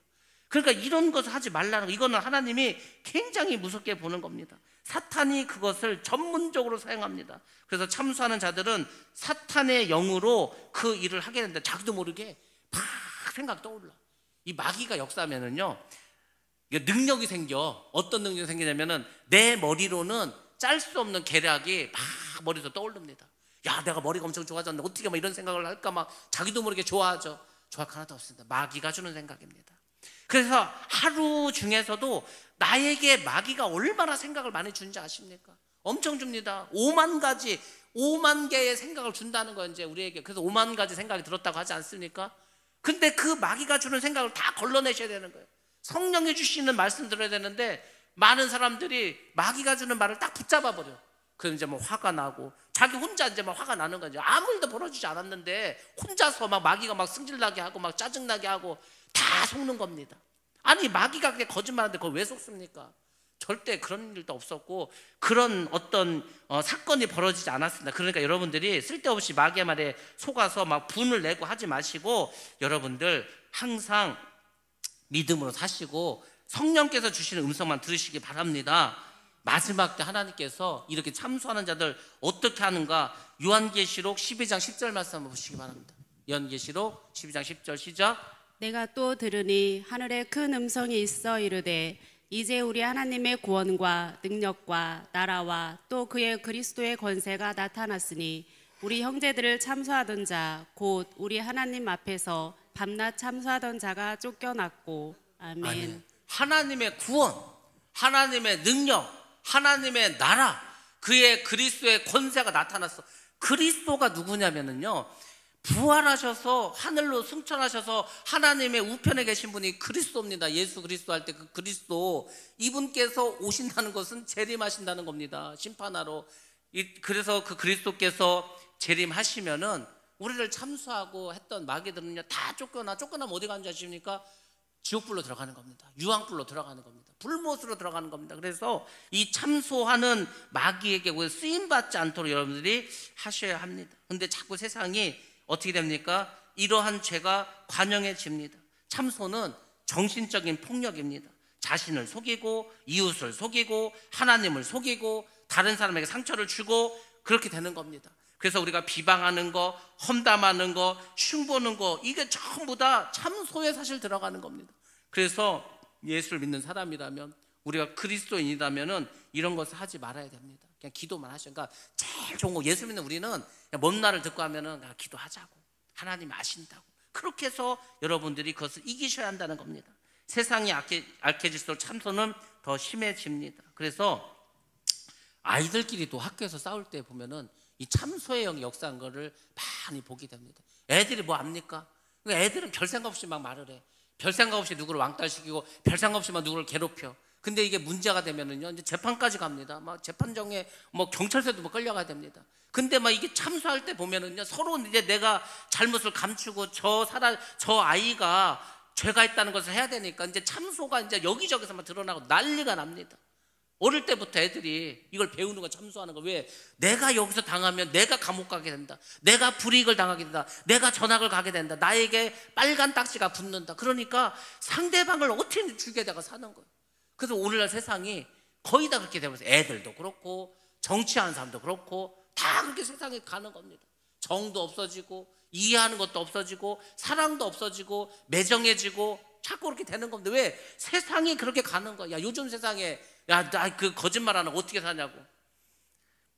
그러니까 이런 것을 하지 말라는 거. 이거는 하나님이 굉장히 무섭게 보는 겁니다. 사탄이 그것을 전문적으로 사용합니다. 그래서 참소하는 자들은 사탄의 영으로 그 일을 하게 되는데 자기도 모르게 막 생각 떠올라. 이 마귀가 역사하면은요 능력이 생겨. 어떤 능력이 생기냐면은 내 머리로는 짤 수 없는 계략이 막 머리에서 떠오릅니다. 야, 내가 머리가 엄청 좋아졌는데 어떻게 막 이런 생각을 할까 막 자기도 모르게 좋아하죠. 좋아할 하나도 없습니다. 마귀가 주는 생각입니다. 그래서 하루 중에서도 나에게 마귀가 얼마나 생각을 많이 준지 아십니까? 엄청 줍니다. 5만 개의 생각을 준다는 거예요, 이제 우리에게. 그래서 5만 가지 생각이 들었다고 하지 않습니까? 근데 그 마귀가 주는 생각을 다 걸러내셔야 되는 거예요. 성령이 주시는 말씀 들어야 되는데 많은 사람들이 마귀가 주는 말을 딱 붙잡아 버려. 그럼 이제 뭐 화가 나고 자기 혼자 이제 막 화가 나는 거죠. 아무 일도 벌어지지 않았는데 혼자서 막 마귀가 막 승질나게 하고 막 짜증나게 하고 다 속는 겁니다. 아니 마귀가 그게 거짓말하는데 그걸 왜 속습니까? 절대 그런 일도 없었고 그런 어떤 사건이 벌어지지 않았습니다. 그러니까 여러분들이 쓸데없이 마귀의 말에 속아서 막 분을 내고 하지 마시고 여러분들 항상 믿음으로 사시고 성령께서 주시는 음성만 들으시기 바랍니다. 마지막 때 하나님께서 이렇게 참소하는 자들 어떻게 하는가? 요한계시록 12장 10절 말씀 한번 보시기 바랍니다. 요한계시록 12장 10절 시작. 내가 또 들으니 하늘에 큰 음성이 있어 이르되 이제 우리 하나님의 구원과 능력과 나라와 또 그의 그리스도의 권세가 나타났으니 우리 형제들을 참소하던 자 곧 우리 하나님 앞에서 밤낮 참소하던 자가 쫓겨났고 아멘. 하나님의 구원, 하나님의 능력, 하나님의 나라, 그의 그리스도의 권세가 나타났어. 그리스도가 누구냐면요, 부활하셔서 하늘로 승천하셔서 하나님의 우편에 계신 분이 그리스도입니다. 예수 그리스도 할 때 그 그리스도, 이분께서 오신다는 것은 재림하신다는 겁니다. 심판하러. 그래서 그 그리스도께서 재림하시면은 우리를 참수하고 했던 마귀들은요 다 쫓겨나면 어디 가는 줄 아십니까? 지옥불로 들어가는 겁니다. 유황불로 들어가는 겁니다. 불못으로 들어가는 겁니다. 그래서 이 참소하는 마귀에게 쓰임받지 않도록 여러분들이 하셔야 합니다. 근데 자꾸 세상이 어떻게 됩니까? 이러한 죄가 관영해집니다. 참소는 정신적인 폭력입니다. 자신을 속이고 이웃을 속이고 하나님을 속이고 다른 사람에게 상처를 주고 그렇게 되는 겁니다. 그래서 우리가 비방하는 거, 험담하는 거, 흉보는 거, 이게 전부 다 참소에 사실 들어가는 겁니다. 그래서 예수를 믿는 사람이라면, 우리가 그리스도인이라면 이런 것을 하지 말아야 됩니다. 그냥 기도만 하셔. 그러니까 제일 좋은 거, 예수 믿는 우리는 그냥 먼 날을 듣고 하면은 그냥 기도하자고, 하나님 아신다고, 그렇게 해서 여러분들이 그것을 이기셔야 한다는 겁니다. 세상이 악해질수록 참소는 더 심해집니다. 그래서 아이들끼리도 학교에서 싸울 때 보면은 이 참소의 역사한 거를 많이 보게 됩니다. 애들이 뭐 압니까? 애들은 별 생각 없이 막 말을 해. 별 생각 없이 누구를 왕따시키고 별 생각 없이 막 누구를 괴롭혀. 근데 이게 문제가 되면은요 이제 재판까지 갑니다. 막 재판정에 뭐 경찰서도 뭐 끌려가야 됩니다. 근데 막 이게 참소할 때 보면은요 서로 이제 내가 잘못을 감추고 저 아이가 죄가 있다는 것을 해야 되니까 이제 참소가 이제 여기저기서 막 드러나고 난리가 납니다. 어릴 때부터 애들이 이걸 배우는 거, 참소하는 거. 왜? 내가 여기서 당하면 내가 감옥 가게 된다, 내가 불이익을 당하게 된다, 내가 전학을 가게 된다, 나에게 빨간 딱지가 붙는다. 그러니까 상대방을 어떻게 죽여다가 사는 거예요. 그래서 오늘날 세상이 거의 다 그렇게 되면서 애들도 그렇고 정치하는 사람도 그렇고 다 그렇게 세상에 가는 겁니다. 정도 없어지고 이해하는 것도 없어지고 사랑도 없어지고 매정해지고 자꾸 그렇게 되는 겁니다. 왜? 세상이 그렇게 가는 거야. 야, 요즘 세상에 야, 나 그 거짓말하는 거 어떻게 사냐고.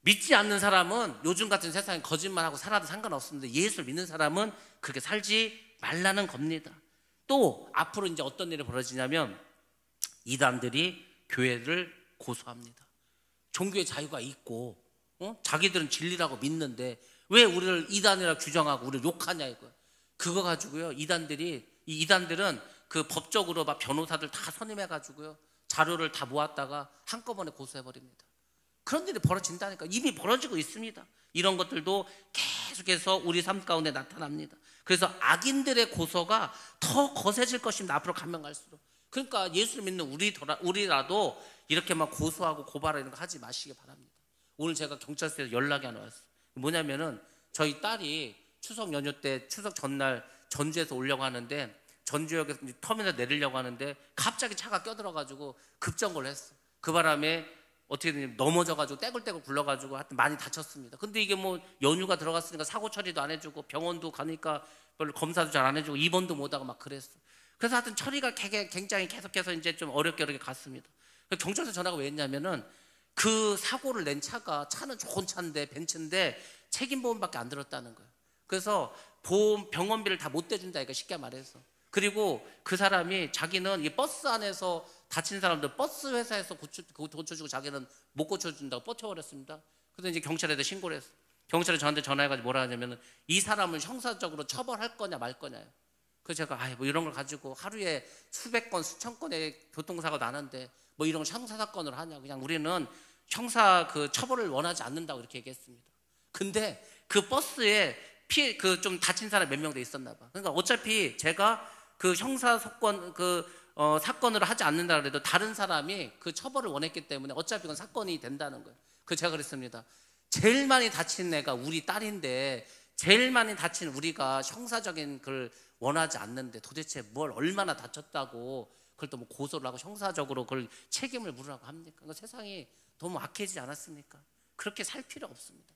믿지 않는 사람은 요즘 같은 세상에 거짓말하고 살아도 상관없습니다. 예수를 믿는 사람은 그렇게 살지 말라는 겁니다. 또 앞으로 이제 어떤 일이 벌어지냐면 이단들이 교회를 고소합니다. 종교의 자유가 있고 자기들은 진리라고 믿는데 왜 우리를 이단이라 규정하고 우리를 욕하냐 이거야. 그거 가지고요 이단들은 그 법적으로 막 변호사들 다 선임해가지고요 자료를 다 모았다가 한꺼번에 고소해버립니다. 그런 일이 벌어진다니까. 이미 벌어지고 있습니다. 이런 것들도 계속해서 우리 삶 가운데 나타납니다. 그래서 악인들의 고소가 더 거세질 것입니다. 앞으로 가면 갈수록. 그러니까 예수를 믿는 우리라도 이렇게 막 고소하고 고발하고 이런 거 하지 마시기 바랍니다. 오늘 제가 경찰서에서 연락이 하나 왔어요. 뭐냐면은 저희 딸이 추석 연휴 때 추석 전날 전주에서 오려고 하는데 전주역에서 터미널 내리려고 하는데 갑자기 차가 껴들어가지고 급정거를 했어. 그 바람에 어떻게든 넘어져가지고 떼굴떼굴 굴러가지고 하여튼 많이 다쳤습니다. 근데 이게 뭐 연휴가 들어갔으니까 사고 처리도 안 해주고 병원도 가니까 별로 검사도 잘 안 해주고 입원도 못하고 막 그랬어. 그래서 하여튼 처리가 굉장히 계속해서 이제 좀 어렵게 갔습니다. 경찰서 전화가 왜 했냐면은 그 사고를 낸 차는 좋은 차인데 벤츠인데 책임보험밖에 안 들었다는 거예요. 그래서 병원비를 다 못 대준다 이거 쉽게 말해서. 그리고 그 사람이 자기는 이 버스 안에서 다친 사람들 버스 회사에서 고쳐주고 자기는 못 고쳐준다고 버텨버렸습니다. 그래서 이제 경찰에다 신고를 했어. 경찰이 저한테 전화해가지고 뭐라 하냐면은 이 사람을 형사적으로 처벌할 거냐 말 거냐요. 그래서 제가 뭐 이런 걸 가지고 하루에 수백 건 수천 건의 교통사고가 나는데 뭐 이런 걸 형사사건으로 하냐. 그냥 우리는 형사 그 처벌을 원하지 않는다고 이렇게 얘기했습니다. 근데 그 버스에 좀 다친 사람 몇 명 돼 있었나 봐. 그러니까 어차피 제가 그 형사 사건으로 하지 않는다 그래도 다른 사람이 그 처벌을 원했기 때문에 어차피 그건 사건이 된다는 거예요. 그래서 제가 그랬습니다. 제일 많이 다친 애가 우리 딸인데 제일 많이 다친 우리가 형사적인 걸 원하지 않는데 도대체 뭘 얼마나 다쳤다고 그걸 또 뭐 고소를 하고 형사적으로 그걸 책임을 물으라고 합니까? 그러니까 세상이 너무 악해지지 않았습니까? 그렇게 살 필요 없습니다.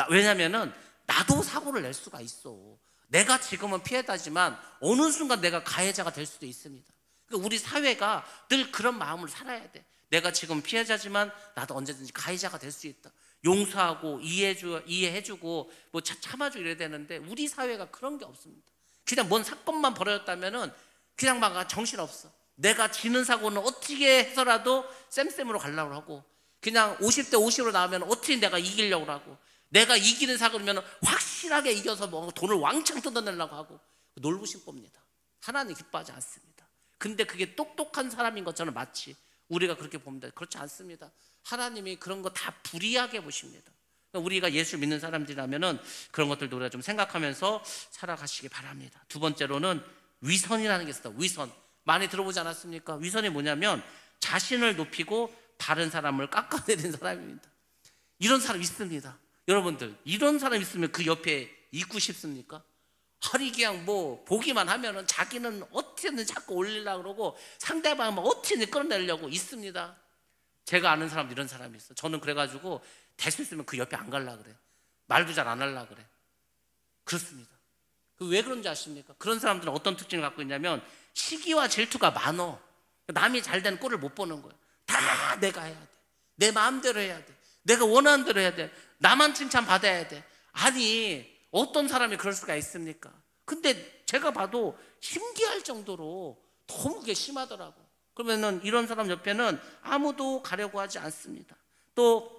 왜냐면은 나도 사고를 낼 수가 있어. 내가 지금은 피해자지만 어느 순간 내가 가해자가 될 수도 있습니다. 그러니까 우리 사회가 늘 그런 마음을 살아야 돼. 내가 지금 피해자지만 나도 언제든지 가해자가 될 수 있다. 용서하고 이해해주고 뭐 참아주고 이래야 되는데 우리 사회가 그런 게 없습니다. 그냥 뭔 사건만 벌어졌다면은 그냥 막 정신없어. 내가 지는 사고는 어떻게 해서라도 쌤쌤으로 가려고 하고, 그냥 50대 50으로 나오면 어떻게 내가 이기려고 하고, 내가 이기는 사고면 확실하게 이겨서 뭐 돈을 왕창 뜯어내려고 하고, 놀부심 봅니다. 하나님 기뻐하지 않습니다. 근데 그게 똑똑한 사람인 것처럼 마치 우리가 그렇게 봅니다. 그렇지 않습니다. 하나님이 그런 거 다 불이하게 보십니다. 우리가 예수 믿는 사람들이라면은 그런 것들도 우리가 좀 생각하면서 살아가시기 바랍니다. 두 번째로는 위선이라는 게 있습니다. 위선. 많이 들어보지 않았습니까? 위선이 뭐냐면 자신을 높이고 다른 사람을 깎아내리는 사람입니다. 이런 사람 있습니다. 여러분들, 이런 사람 있으면 그 옆에 있고 싶습니까? 아니 그냥 뭐 보기만 하면은 자기는 어떻게든 자꾸 올리려고 그러고 상대방은 어떻게든 끌어내려고 있습니다. 제가 아는 사람도 이런 사람이 있어. 저는 그래가지고 될 수 있으면 그 옆에 안 가려고 그래. 말도 잘 안 하려고 그래. 그렇습니다. 왜 그런지 아십니까? 그런 사람들은 어떤 특징을 갖고 있냐면 시기와 질투가 많어. 남이 잘 되는 꼴을 못 보는 거예요. 다 내가 해야 돼. 내 마음대로 해야 돼. 내가 원하는 대로 해야 돼. 나만 칭찬받아야 돼. 아니 어떤 사람이 그럴 수가 있습니까? 근데 제가 봐도 신기할 정도로 너무 그게 심하더라고. 그러면은 이런 사람 옆에는 아무도 가려고 하지 않습니다. 또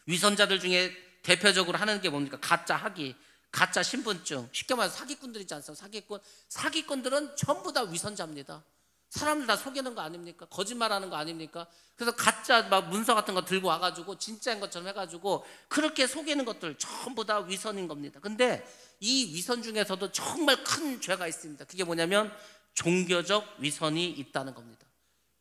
위선자들 중에 대표적으로 하는 게 뭡니까? 가짜 학위, 가짜 신분증, 쉽게 말해서 사기꾼들 있지 않습니까? 사기꾼들은 전부 다 위선자입니다. 사람들 다 속이는 거 아닙니까? 거짓말하는 거 아닙니까? 그래서 가짜 막 문서 같은 거 들고 와가지고 진짜인 것처럼 해가지고 그렇게 속이는 것들 전부 다 위선인 겁니다. 근데 이 위선 중에서도 정말 큰 죄가 있습니다. 그게 뭐냐면 종교적 위선이 있다는 겁니다.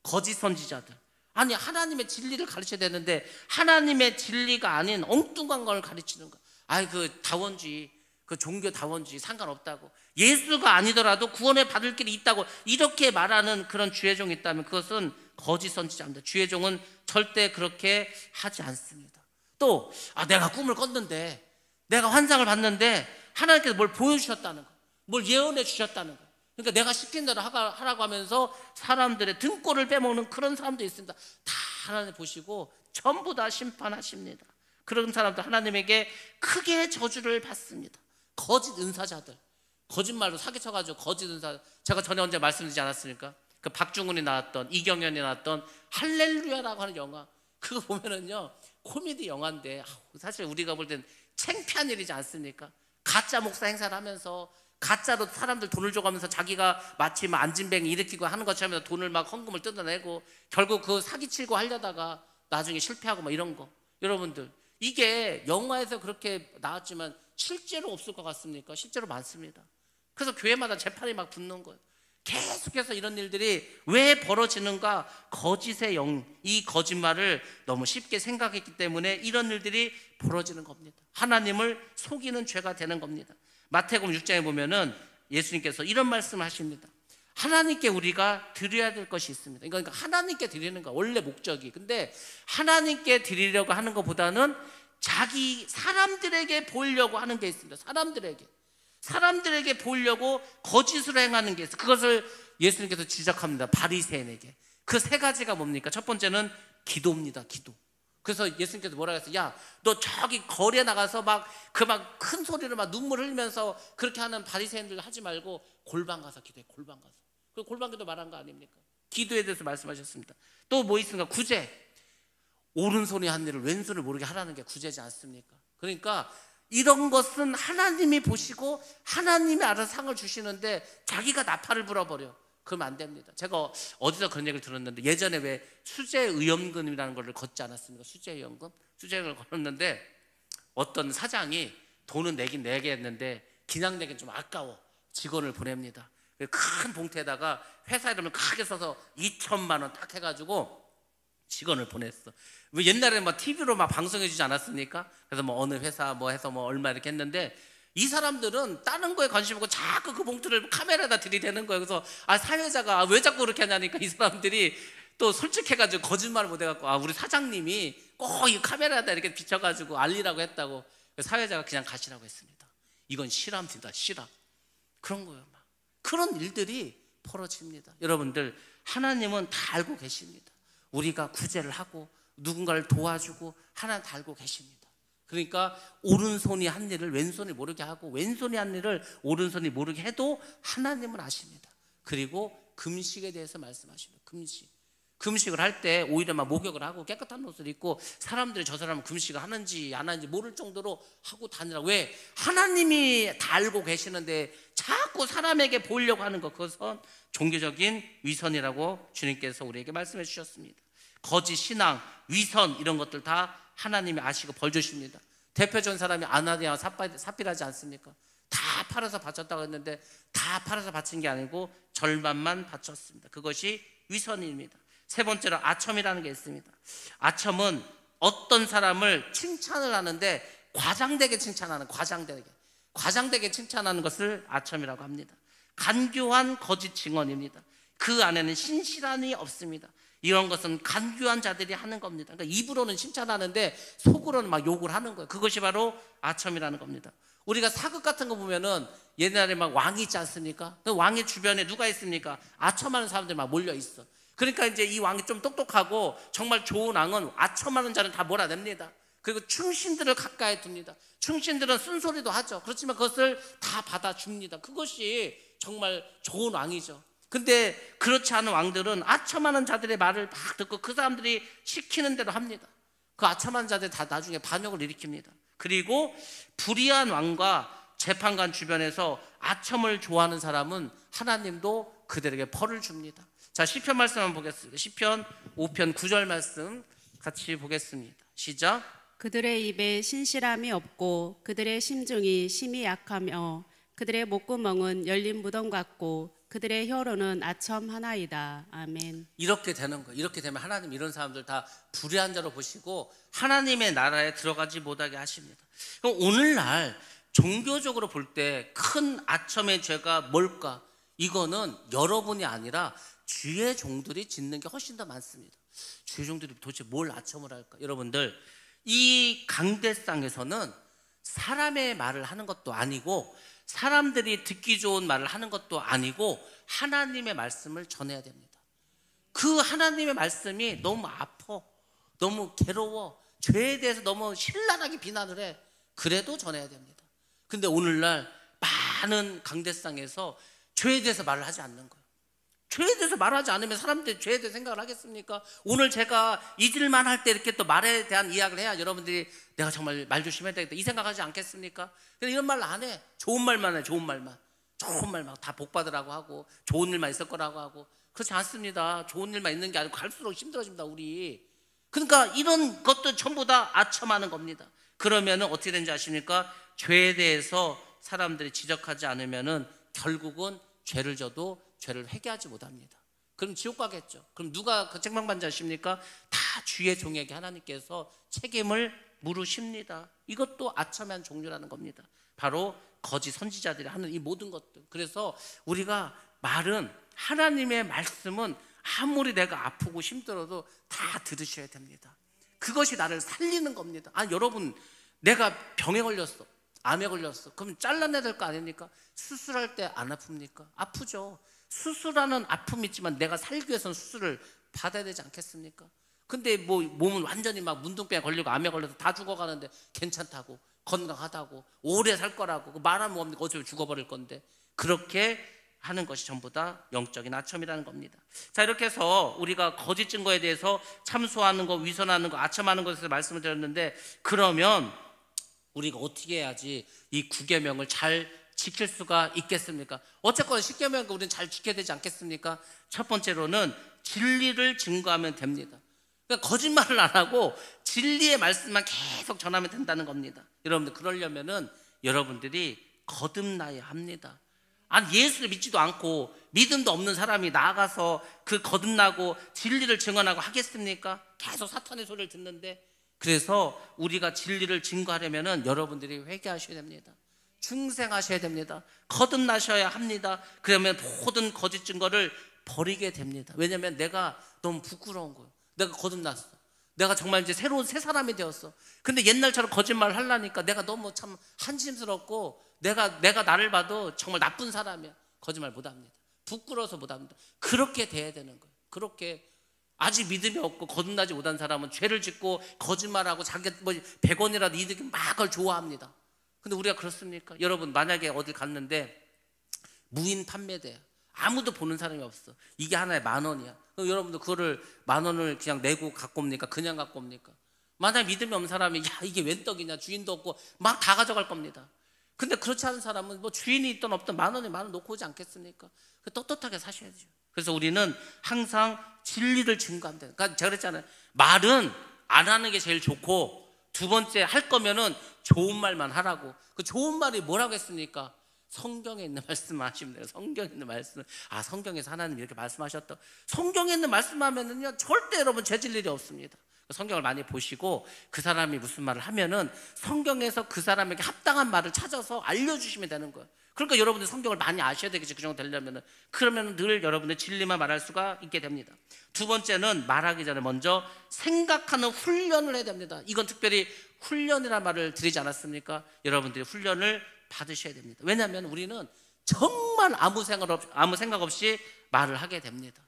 거짓 선지자들. 아니 하나님의 진리를 가르쳐야 되는데 하나님의 진리가 아닌 엉뚱한 걸 가르치는 거. 아이 그 다원주의, 그 종교 다원주의 상관없다고, 예수가 아니더라도 구원을 받을 길이 있다고 이렇게 말하는 그런 주의종이 있다면 그것은 거짓 선지자입니다. 주의종은 절대 그렇게 하지 않습니다. 또 내가 꿈을 꿨는데, 내가 환상을 봤는데 하나님께서 뭘 보여주셨다는 거, 뭘 예언해 주셨다는 거, 그러니까 내가 시킨 대로 하라고 하면서 사람들의 등골을 빼먹는 그런 사람도 있습니다. 다 하나님 보시고 전부 다 심판하십니다. 그런 사람들 하나님에게 크게 저주를 받습니다. 거짓 은사자들, 거짓말로 사기쳐가지고 거짓 은사. 제가 전에 언제 말씀드리지 않았습니까? 그 박중훈이 나왔던, 이경연이 나왔던 할렐루야라고 하는 영화, 그거 보면은요 코미디 영화인데 사실 우리가 볼 땐 창피한 일이지 않습니까? 가짜 목사 행사를 하면서 가짜로 사람들 돈을 줘가면서 자기가 마치 막 안진뱅이 일으키고 하는 것처럼 돈을 막 헌금을 뜯어내고 결국 그 사기치고 하려다가 나중에 실패하고 막 이런 거. 여러분들 이게 영화에서 그렇게 나왔지만 실제로 없을 것 같습니까? 실제로 많습니다. 그래서 교회마다 재판이 막 붙는 거예요. 계속해서 이런 일들이 왜 벌어지는가? 거짓의 영, 이 거짓말을 너무 쉽게 생각했기 때문에 이런 일들이 벌어지는 겁니다. 하나님을 속이는 죄가 되는 겁니다. 마태복음 6장에 보면은 예수님께서 이런 말씀을 하십니다. 하나님께 우리가 드려야 될 것이 있습니다. 그러니까 하나님께 드리는 거 원래 목적이. 근데 하나님께 드리려고 하는 것보다는 자기 사람들에게 보이려고 하는 게 있습니다. 사람들에게 보이려고 거짓으로 행하는 게 있어요. 그것을 예수님께서 지적합니다. 바리새인에게. 그 세 가지가 뭡니까? 첫 번째는 기도입니다. 기도. 그래서 예수님께서 뭐라 했어요? 야, 너 저기 거리에 나가서 막 큰 소리로 막 눈물 흘리면서 그렇게 하는 바리새인들 하지 말고 골방 가서 기도해. 골방 가서. 그 골방 기도 말한 거 아닙니까? 기도에 대해서 말씀하셨습니다. 또 뭐 있습니까? 구제. 오른손이 한 일을 왼손을 모르게 하라는 게 구제지 않습니까? 그러니까 이런 것은 하나님이 보시고 하나님이 알아서 상을 주시는데 자기가 나팔을 불어버려. 그러면 안 됩니다. 제가 어디서 그런 얘기를 들었는데 예전에 왜 수재의원금이라는 걸 걷지 않았습니까? 수재의원금? 수재의원금을 걸었는데 어떤 사장이 돈은 내긴 내겠는데 그냥 내긴 좀 아까워. 직원을 보냅니다. 큰 봉투에다가 회사 이름을 크게 써서 2천만 원 딱 해가지고 직원을 보냈어. 왜 옛날에 막 TV로 막 방송해 주지 않았습니까? 그래서 뭐 어느 회사 뭐 해서 뭐 얼마 이렇게 했는데 이 사람들은 다른 거에 관심 없고 자꾸 그 봉투를 카메라에다 들이대는 거예요. 그래서 사회자가 왜 자꾸 그렇게 하냐니까 이 사람들이 또 솔직해가지고 거짓말을 못해갖고 우리 사장님이 꼭 이 카메라에다 이렇게 비춰가지고 알리라고 했다고. 사회자가 그냥 가시라고 했습니다. 이건 실화입니다. 실화. 그런 거예요. 막 그런 일들이 벌어집니다. 여러분들 하나님은 다 알고 계십니다. 우리가 구제를 하고 누군가를 도와주고 하나님 다 알고 계십니다. 그러니까 오른손이 한 일을 왼손이 모르게 하고 왼손이 한 일을 오른손이 모르게 해도 하나님은 아십니다. 그리고 금식에 대해서 말씀하십니다. 금식을 할 때 오히려 막 목욕을 하고 깨끗한 옷을 입고 사람들이 저 사람은 금식을 하는지 안 하는지 모를 정도로 하고 다니라고. 왜? 하나님이 다 알고 계시는데 자꾸 사람에게 보이려고 하는 것, 그것은 종교적인 위선이라고 주님께서 우리에게 말씀해 주셨습니다. 거짓 신앙, 위선, 이런 것들 다 하나님이 아시고 벌 주십니다. 대표적인 사람이 아나니아와 삽비라지 않습니까? 다 팔아서 바쳤다고 했는데 다 팔아서 바친 게 아니고 절반만 바쳤습니다. 그것이 위선입니다. 세 번째로 아첨이라는 게 있습니다. 아첨은 어떤 사람을 칭찬을 하는데 과장되게 칭찬하는, 과장되게 칭찬하는 것을 아첨이라고 합니다. 간교한 거짓 증언입니다. 그 안에는 신실함이 없습니다. 이런 것은 간교한 자들이 하는 겁니다. 그러니까 입으로는 칭찬하는데 속으로는 막 욕을 하는 거예요. 그것이 바로 아첨이라는 겁니다. 우리가 사극 같은 거 보면은 옛날에 막 왕이 있지 않습니까? 그 왕의 주변에 누가 있습니까? 아첨하는 사람들이 막 몰려 있어. 그러니까 이제 이 왕이 좀 똑똑하고 정말 좋은 왕은 아첨하는 자는 다 몰아냅니다. 그리고 충신들을 가까이 둡니다. 충신들은 쓴소리도 하죠. 그렇지만 그것을 다 받아줍니다. 그것이 정말 좋은 왕이죠. 근데 그렇지 않은 왕들은 아첨하는 자들의 말을 막 듣고 그 사람들이 시키는 대로 합니다. 그 아첨하는 자들이 다 나중에 반역을 일으킵니다. 그리고 불의한 왕과 재판관 주변에서 아첨을 좋아하는 사람은 하나님도 그들에게 벌을 줍니다. 자, 시편 말씀 한번 보겠습니다. 시편 5편 9절 말씀 같이 보겠습니다. 시작. 그들의 입에 신실함이 없고 그들의 심중이 심히 약하며 그들의 목구멍은 열린 무덤 같고 그들의 혀로는 아첨 하나이다. 아멘. 이렇게 되는 거예요. 이렇게 되면 하나님 이런 사람들 다 불의한 자로 보시고 하나님의 나라에 들어가지 못하게 하십니다. 그럼 오늘날 종교적으로 볼 때 큰 아첨의 죄가 뭘까? 이거는 여러분이 아니라 주의 종들이 짓는 게 훨씬 더 많습니다. 주의 종들이 도대체 뭘 아첨을 할까? 여러분들, 이 강대상에서는 사람의 말을 하는 것도 아니고 사람들이 듣기 좋은 말을 하는 것도 아니고 하나님의 말씀을 전해야 됩니다. 그 하나님의 말씀이 너무 아파, 너무 괴로워, 죄에 대해서 너무 신랄하게 비난을 해. 그래도 전해야 됩니다. 근데 오늘날 많은 강대상에서 죄에 대해서 말을 하지 않는 거예요. 죄에 대해서 말하지 않으면 사람들이 죄에 대해 생각을 하겠습니까? 오늘 제가 잊을만 할 때 이렇게 또 말에 대한 이야기를 해야 여러분들이 내가 정말 말 조심해야 되겠다 이 생각하지 않겠습니까? 근데 이런 말 안 해. 좋은 말만 해. 좋은 말만 다 복받으라고 하고 좋은 일만 있을 거라고 하고. 그렇지 않습니다. 좋은 일만 있는 게 아니고 갈수록 힘들어집니다, 우리. 그러니까 이런 것도 전부 다 아첨하는 겁니다. 그러면은 어떻게 되는지 아십니까? 죄에 대해서 사람들이 지적하지 않으면은 결국은 죄를 져도 죄를 회개하지 못합니다. 그럼 지옥 가겠죠. 그럼 누가 그 책망받는지 아십니까? 다 주의 종에게 하나님께서 책임을 물으십니다. 이것도 아첨한 종류라는 겁니다. 바로 거짓 선지자들이 하는 이 모든 것들. 그래서 우리가 말은, 하나님의 말씀은 아무리 내가 아프고 힘들어도 다 들으셔야 됩니다. 그것이 나를 살리는 겁니다. 여러분, 내가 병에 걸렸어, 암에 걸렸어. 그럼 잘라내야 될 거 아닙니까? 수술할 때 안 아픕니까? 아프죠. 수술하는 아픔이 있지만 내가 살기 위해서는 수술을 받아야 되지 않겠습니까? 근데 뭐 몸은 완전히 막 문둥병에 걸리고 암에 걸려서 다 죽어가는데 괜찮다고, 건강하다고, 오래 살 거라고 말하면 뭡니까? 어차피 죽어버릴 건데. 그렇게 하는 것이 전부 다 영적인 아첨이라는 겁니다. 자, 이렇게 해서 우리가 거짓 증거에 대해서 참소하는 거, 위선하는 거, 아첨하는 것에서 말씀을 드렸는데, 그러면 우리가 어떻게 해야지 이 9계명을 잘 지킬 수가 있겠습니까? 어쨌거나 10계명을 우리는 잘 지켜야 되지 않겠습니까? 첫 번째로는 진리를 증거하면 됩니다. 그러니까 거짓말을 안 하고 진리의 말씀만 계속 전하면 된다는 겁니다. 여러분들, 그러려면은 여러분들이 거듭나야 합니다. 예수를 믿지도 않고 믿음도 없는 사람이 나아가서 그 거듭나고 진리를 증언하고 하겠습니까? 계속 사탄의 소리를 듣는데. 그래서 우리가 진리를 증거하려면은 여러분들이 회개하셔야 됩니다. 중생하셔야 됩니다. 거듭나셔야 합니다. 그러면 모든 거짓 증거를 버리게 됩니다. 왜냐하면 내가 너무 부끄러운 거예요. 내가 거듭났어. 내가 정말 이제 새로운 새 사람이 되었어. 근데 옛날처럼 거짓말을 하려니까 내가 너무 참 한심스럽고 내가 나를 봐도 정말 나쁜 사람이야. 거짓말 못합니다. 부끄러워서 못합니다. 그렇게 돼야 되는 거예요. 그렇게 아직 믿음이 없고 거듭나지 못한 사람은 죄를 짓고 거짓말하고 자기가 뭐 100원이라도 이득이 막 그걸 좋아합니다. 근데 우리가 그렇습니까? 여러분, 만약에 어딜 갔는데 무인 판매대, 아무도 보는 사람이 없어. 이게 하나에 10,000원이야. 그럼 여러분들 그거를 10,000원을 그냥 내고 갖고 옵니까? 그냥 갖고 옵니까? 만약 믿음이 없는 사람이 야 이게 웬 떡이냐, 주인도 없고 막 다 가져갈 겁니다. 근데 그렇지 않은 사람은 뭐 주인이 있든 없든 10,000원에 10,000원 놓고 오지 않겠습니까? 떳떳하게 사셔야죠. 그래서 우리는 항상 진리를 증거한다. 그러니까 제가 그랬잖아요. 말은 안 하는 게 제일 좋고, 두 번째 할 거면은 좋은 말만 하라고. 그 좋은 말이 뭐라고 했습니까? 성경에 있는 말씀만 하시면 돼요. 성경에 있는 말씀. 아, 성경에서 하나님 이렇게 말씀하셨다. 성경에 있는 말씀하면은요 절대 여러분 죄질 일이 없습니다. 성경을 많이 보시고 그 사람이 무슨 말을 하면은 성경에서 그 사람에게 합당한 말을 찾아서 알려주시면 되는 거예요. 그러니까 여러분들 성경을 많이 아셔야 되겠죠. 그 정도 되려면은. 그러면 늘 여러분들 진리만 말할 수가 있게 됩니다. 두 번째는 말하기 전에 먼저 생각하는 훈련을 해야 됩니다. 이건 특별히 훈련이라는 말을 드리지 않았습니까? 여러분들이 훈련을 받으셔야 됩니다. 왜냐하면 우리는 정말 아무 생각 없이 말을 하게 됩니다.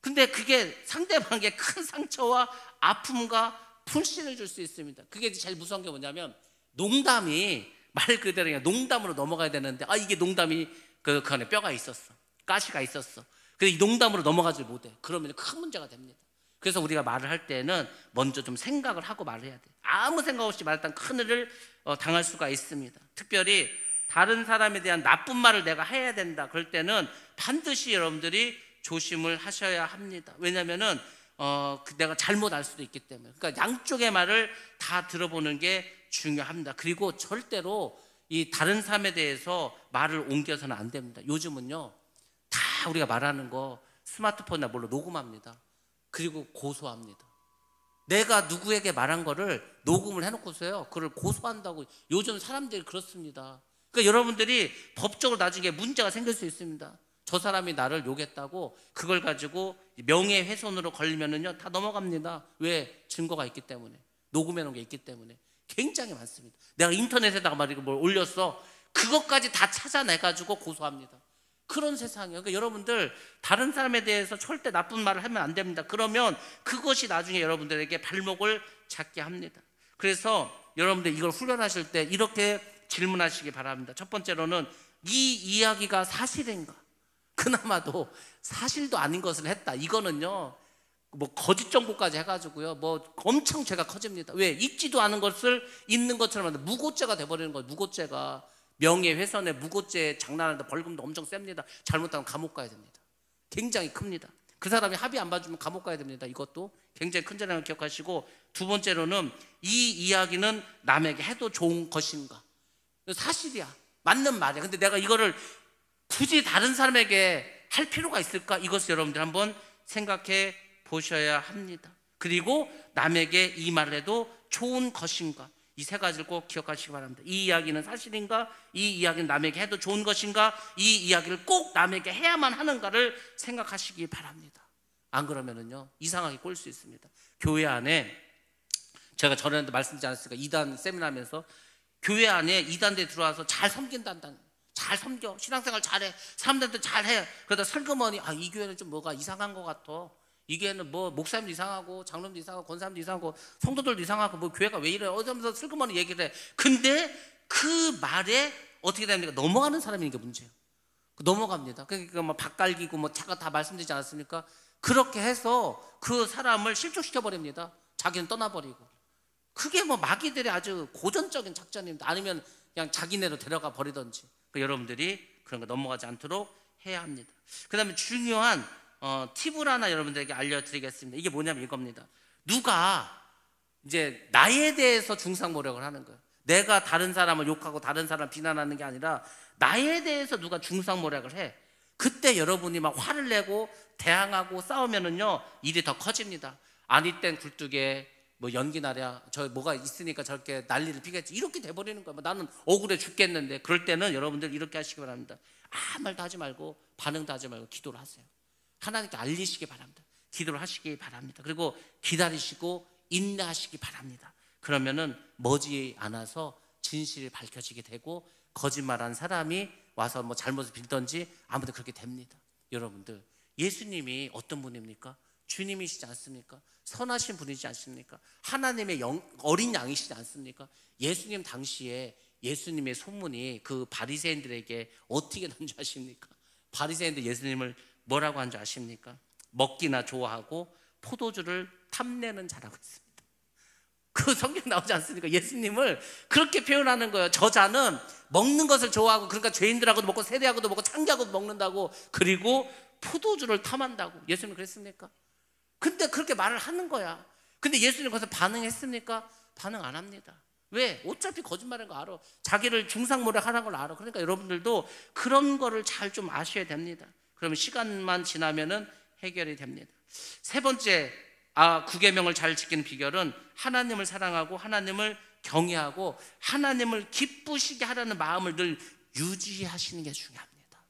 근데 그게 상대방에게 큰 상처와 아픔과 불신을 줄 수 있습니다. 그게 제일 무서운 게 뭐냐면, 농담이 말 그대로 그냥 농담으로 넘어가야 되는데, 아 이게 농담이 그 안에 뼈가 있었어, 가시가 있었어. 근데 이 농담으로 넘어가지 못해. 그러면 큰 문제가 됩니다. 그래서 우리가 말을 할 때는 먼저 좀 생각을 하고 말을 해야 돼요. 아무 생각 없이 말했다면 큰일을 당할 수가 있습니다. 특별히 다른 사람에 대한 나쁜 말을 내가 해야 된다, 그럴 때는 반드시 여러분들이 조심을 하셔야 합니다. 왜냐하면은 내가 잘못 알 수도 있기 때문에. 그러니까 양쪽의 말을 다 들어보는 게 중요합니다. 그리고 절대로 이 다른 사람에 대해서 말을 옮겨서는 안 됩니다. 요즘은요 다 우리가 말하는 거 스마트폰이나 뭘로 녹음합니다. 그리고 고소합니다. 내가 누구에게 말한 거를 녹음을 해놓고서요 그걸 고소한다고. 요즘 사람들이 그렇습니다. 그러니까 여러분들이 법적으로 나중에 문제가 생길 수 있습니다. 저 사람이 나를 욕했다고 그걸 가지고 명예훼손으로 걸리면은요 다 넘어갑니다. 왜? 증거가 있기 때문에, 녹음해 놓은 게 있기 때문에. 굉장히 많습니다. 내가 인터넷에다가 말이고 뭘 올렸어, 그것까지 다 찾아내가지고 고소합니다. 그런 세상이에요. 그러니까 여러분들 다른 사람에 대해서 절대 나쁜 말을 하면 안 됩니다. 그러면 그것이 나중에 여러분들에게 발목을 잡게 합니다. 그래서 여러분들 이걸 훈련하실 때 이렇게 질문하시기 바랍니다. 첫 번째로는 이 이야기가 사실인가? 그나마도 사실도 아닌 것을 했다. 이거는요 뭐 거짓 정보까지 해가지고요 뭐 엄청 죄가 커집니다. 왜? 있지도 않은 것을 있는 것처럼 하는데 무고죄가 돼버리는 거예요. 무고죄가 명예훼손에 무고죄 장난하는데 벌금도 엄청 셉니다. 잘못하면 감옥 가야 됩니다. 굉장히 큽니다. 그 사람이 합의 안 봐주면 감옥 가야 됩니다. 이것도 굉장히 큰 재량을 기억하시고, 두 번째로는 이 이야기는 남에게 해도 좋은 것인가? 사실이야, 맞는 말이야. 근데 내가 이거를 굳이 다른 사람에게 할 필요가 있을까? 이것을 여러분들 한번 생각해 보셔야 합니다. 그리고 남에게 이 말을 해도 좋은 것인가? 이 세 가지를 꼭 기억하시기 바랍니다. 이 이야기는 사실인가? 이 이야기는 남에게 해도 좋은 것인가? 이 이야기를 꼭 남에게 해야만 하는가를 생각하시기 바랍니다. 안 그러면은요 이상하게 꼴 수 있습니다. 교회 안에 제가 전에도 말씀드리지 않았습니까? 이단 세미나 하면서 교회 안에 이단대 들어와서 잘 섬긴단다. 잘 섬겨, 신앙생활 잘해, 사람들한테 잘해. 그러다 슬그머니 아 이 교회는 좀 뭐가 이상한 것 같아. 이 교회는 뭐 목사님도 이상하고 장로님도 이상하고 권사님도 이상하고 성도들도 이상하고 뭐 교회가 왜 이래 어쩌면서 슬그머니 얘기를 해. 근데 그 말에 어떻게 됩니까? 넘어가는 사람이 이게 문제예요. 넘어갑니다. 그러니까 뭐 밭갈기고 뭐 제가 다 말씀드리지 않았습니까? 그렇게 해서 그 사람을 실족시켜 버립니다. 자기는 떠나버리고. 그게 뭐 마귀들의 아주 고전적인 작전입니다. 아니면 그냥 자기네로 데려가 버리던지. 여러분들이 그런 거 넘어가지 않도록 해야 합니다. 그 다음에 중요한 팁을 하나 여러분들에게 알려드리겠습니다. 이게 뭐냐면 이겁니다. 누가 이제 나에 대해서 중상모략을 하는 거예요. 내가 다른 사람을 욕하고 다른 사람을 비난하는 게 아니라 나에 대해서 누가 중상모략을 해. 그때 여러분이 막 화를 내고 대항하고 싸우면은요 일이 더 커집니다. 아니 땐 굴뚝에 뭐 연기 나랴, 저 뭐가 있으니까 저렇게 난리를 피겠지, 이렇게 돼버리는 거야. 뭐 나는 억울해 죽겠는데. 그럴 때는 여러분들 이렇게 하시기 바랍니다. 아무 말도 하지 말고 반응도 하지 말고 기도를 하세요. 하나님께 알리시기 바랍니다. 기도를 하시기 바랍니다. 그리고 기다리시고 인내하시기 바랍니다. 그러면은 머지 않아서 진실이 밝혀지게 되고 거짓말한 사람이 와서 뭐 잘못을 빌던지 아무튼 그렇게 됩니다. 여러분들 예수님이 어떤 분입니까? 주님이시지 않습니까? 선하신 분이지 않습니까? 하나님의 어린 양이시지 않습니까? 예수님 당시에 예수님의 소문이 그 바리새인들에게 어떻게 난 줄 아십니까? 바리새인들 예수님을 뭐라고 한 줄 아십니까? 먹기나 좋아하고 포도주를 탐내는 자라고 했습니다. 그 성경 나오지 않습니까? 예수님을 그렇게 표현하는 거예요. 저자는 먹는 것을 좋아하고, 그러니까 죄인들하고도 먹고 세리하고도 먹고 창기하고도 먹는다고, 그리고 포도주를 탐한다고. 예수님 그랬습니까? 근데 그렇게 말을 하는 거야. 근데 예수님 거기서 반응했습니까? 반응 안 합니다. 왜? 어차피 거짓말인 거 알아. 자기를 중상모략하는 걸 알아. 그러니까 여러분들도 그런 거를 잘 좀 아셔야 됩니다. 그러면 시간만 지나면은 해결이 됩니다. 세 번째, 구계명을 잘 지키는 비결은 하나님을 사랑하고 하나님을 경외하고 하나님을 기쁘시게 하라는 마음을 늘 유지하시는 게 중요합니다.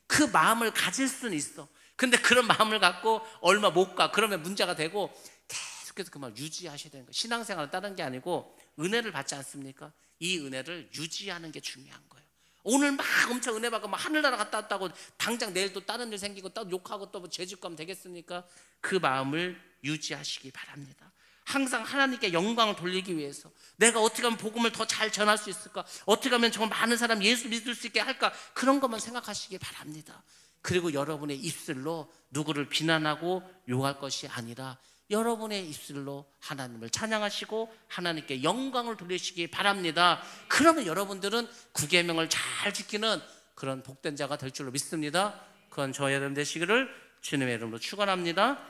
그 마음을 가질 수는 있어. 근데 그런 마음을 갖고 얼마 못 가. 그러면 문제가 되고 계속해서 그 마음을 유지하셔야 되는 거예요. 신앙생활은 다른 게 아니고 은혜를 받지 않습니까? 이 은혜를 유지하는 게 중요한 거예요. 오늘 막 엄청 은혜 받고 막 하늘나라 갔다 왔다고 당장 내일 또 다른 일 생기고 또 욕하고 또 죄짓고 하면 되겠습니까? 그 마음을 유지하시기 바랍니다. 항상 하나님께 영광을 돌리기 위해서 내가 어떻게 하면 복음을 더 잘 전할 수 있을까? 어떻게 하면 정말 많은 사람 예수 믿을 수 있게 할까? 그런 것만 생각하시기 바랍니다. 그리고 여러분의 입술로 누구를 비난하고 욕할 것이 아니라 여러분의 입술로 하나님을 찬양하시고 하나님께 영광을 돌리시기 바랍니다. 그러면 여러분들은 구계명을 잘 지키는 그런 복된 자가 될 줄로 믿습니다. 그건 저와 여러분 되시기를 주님의 이름으로 축원합니다.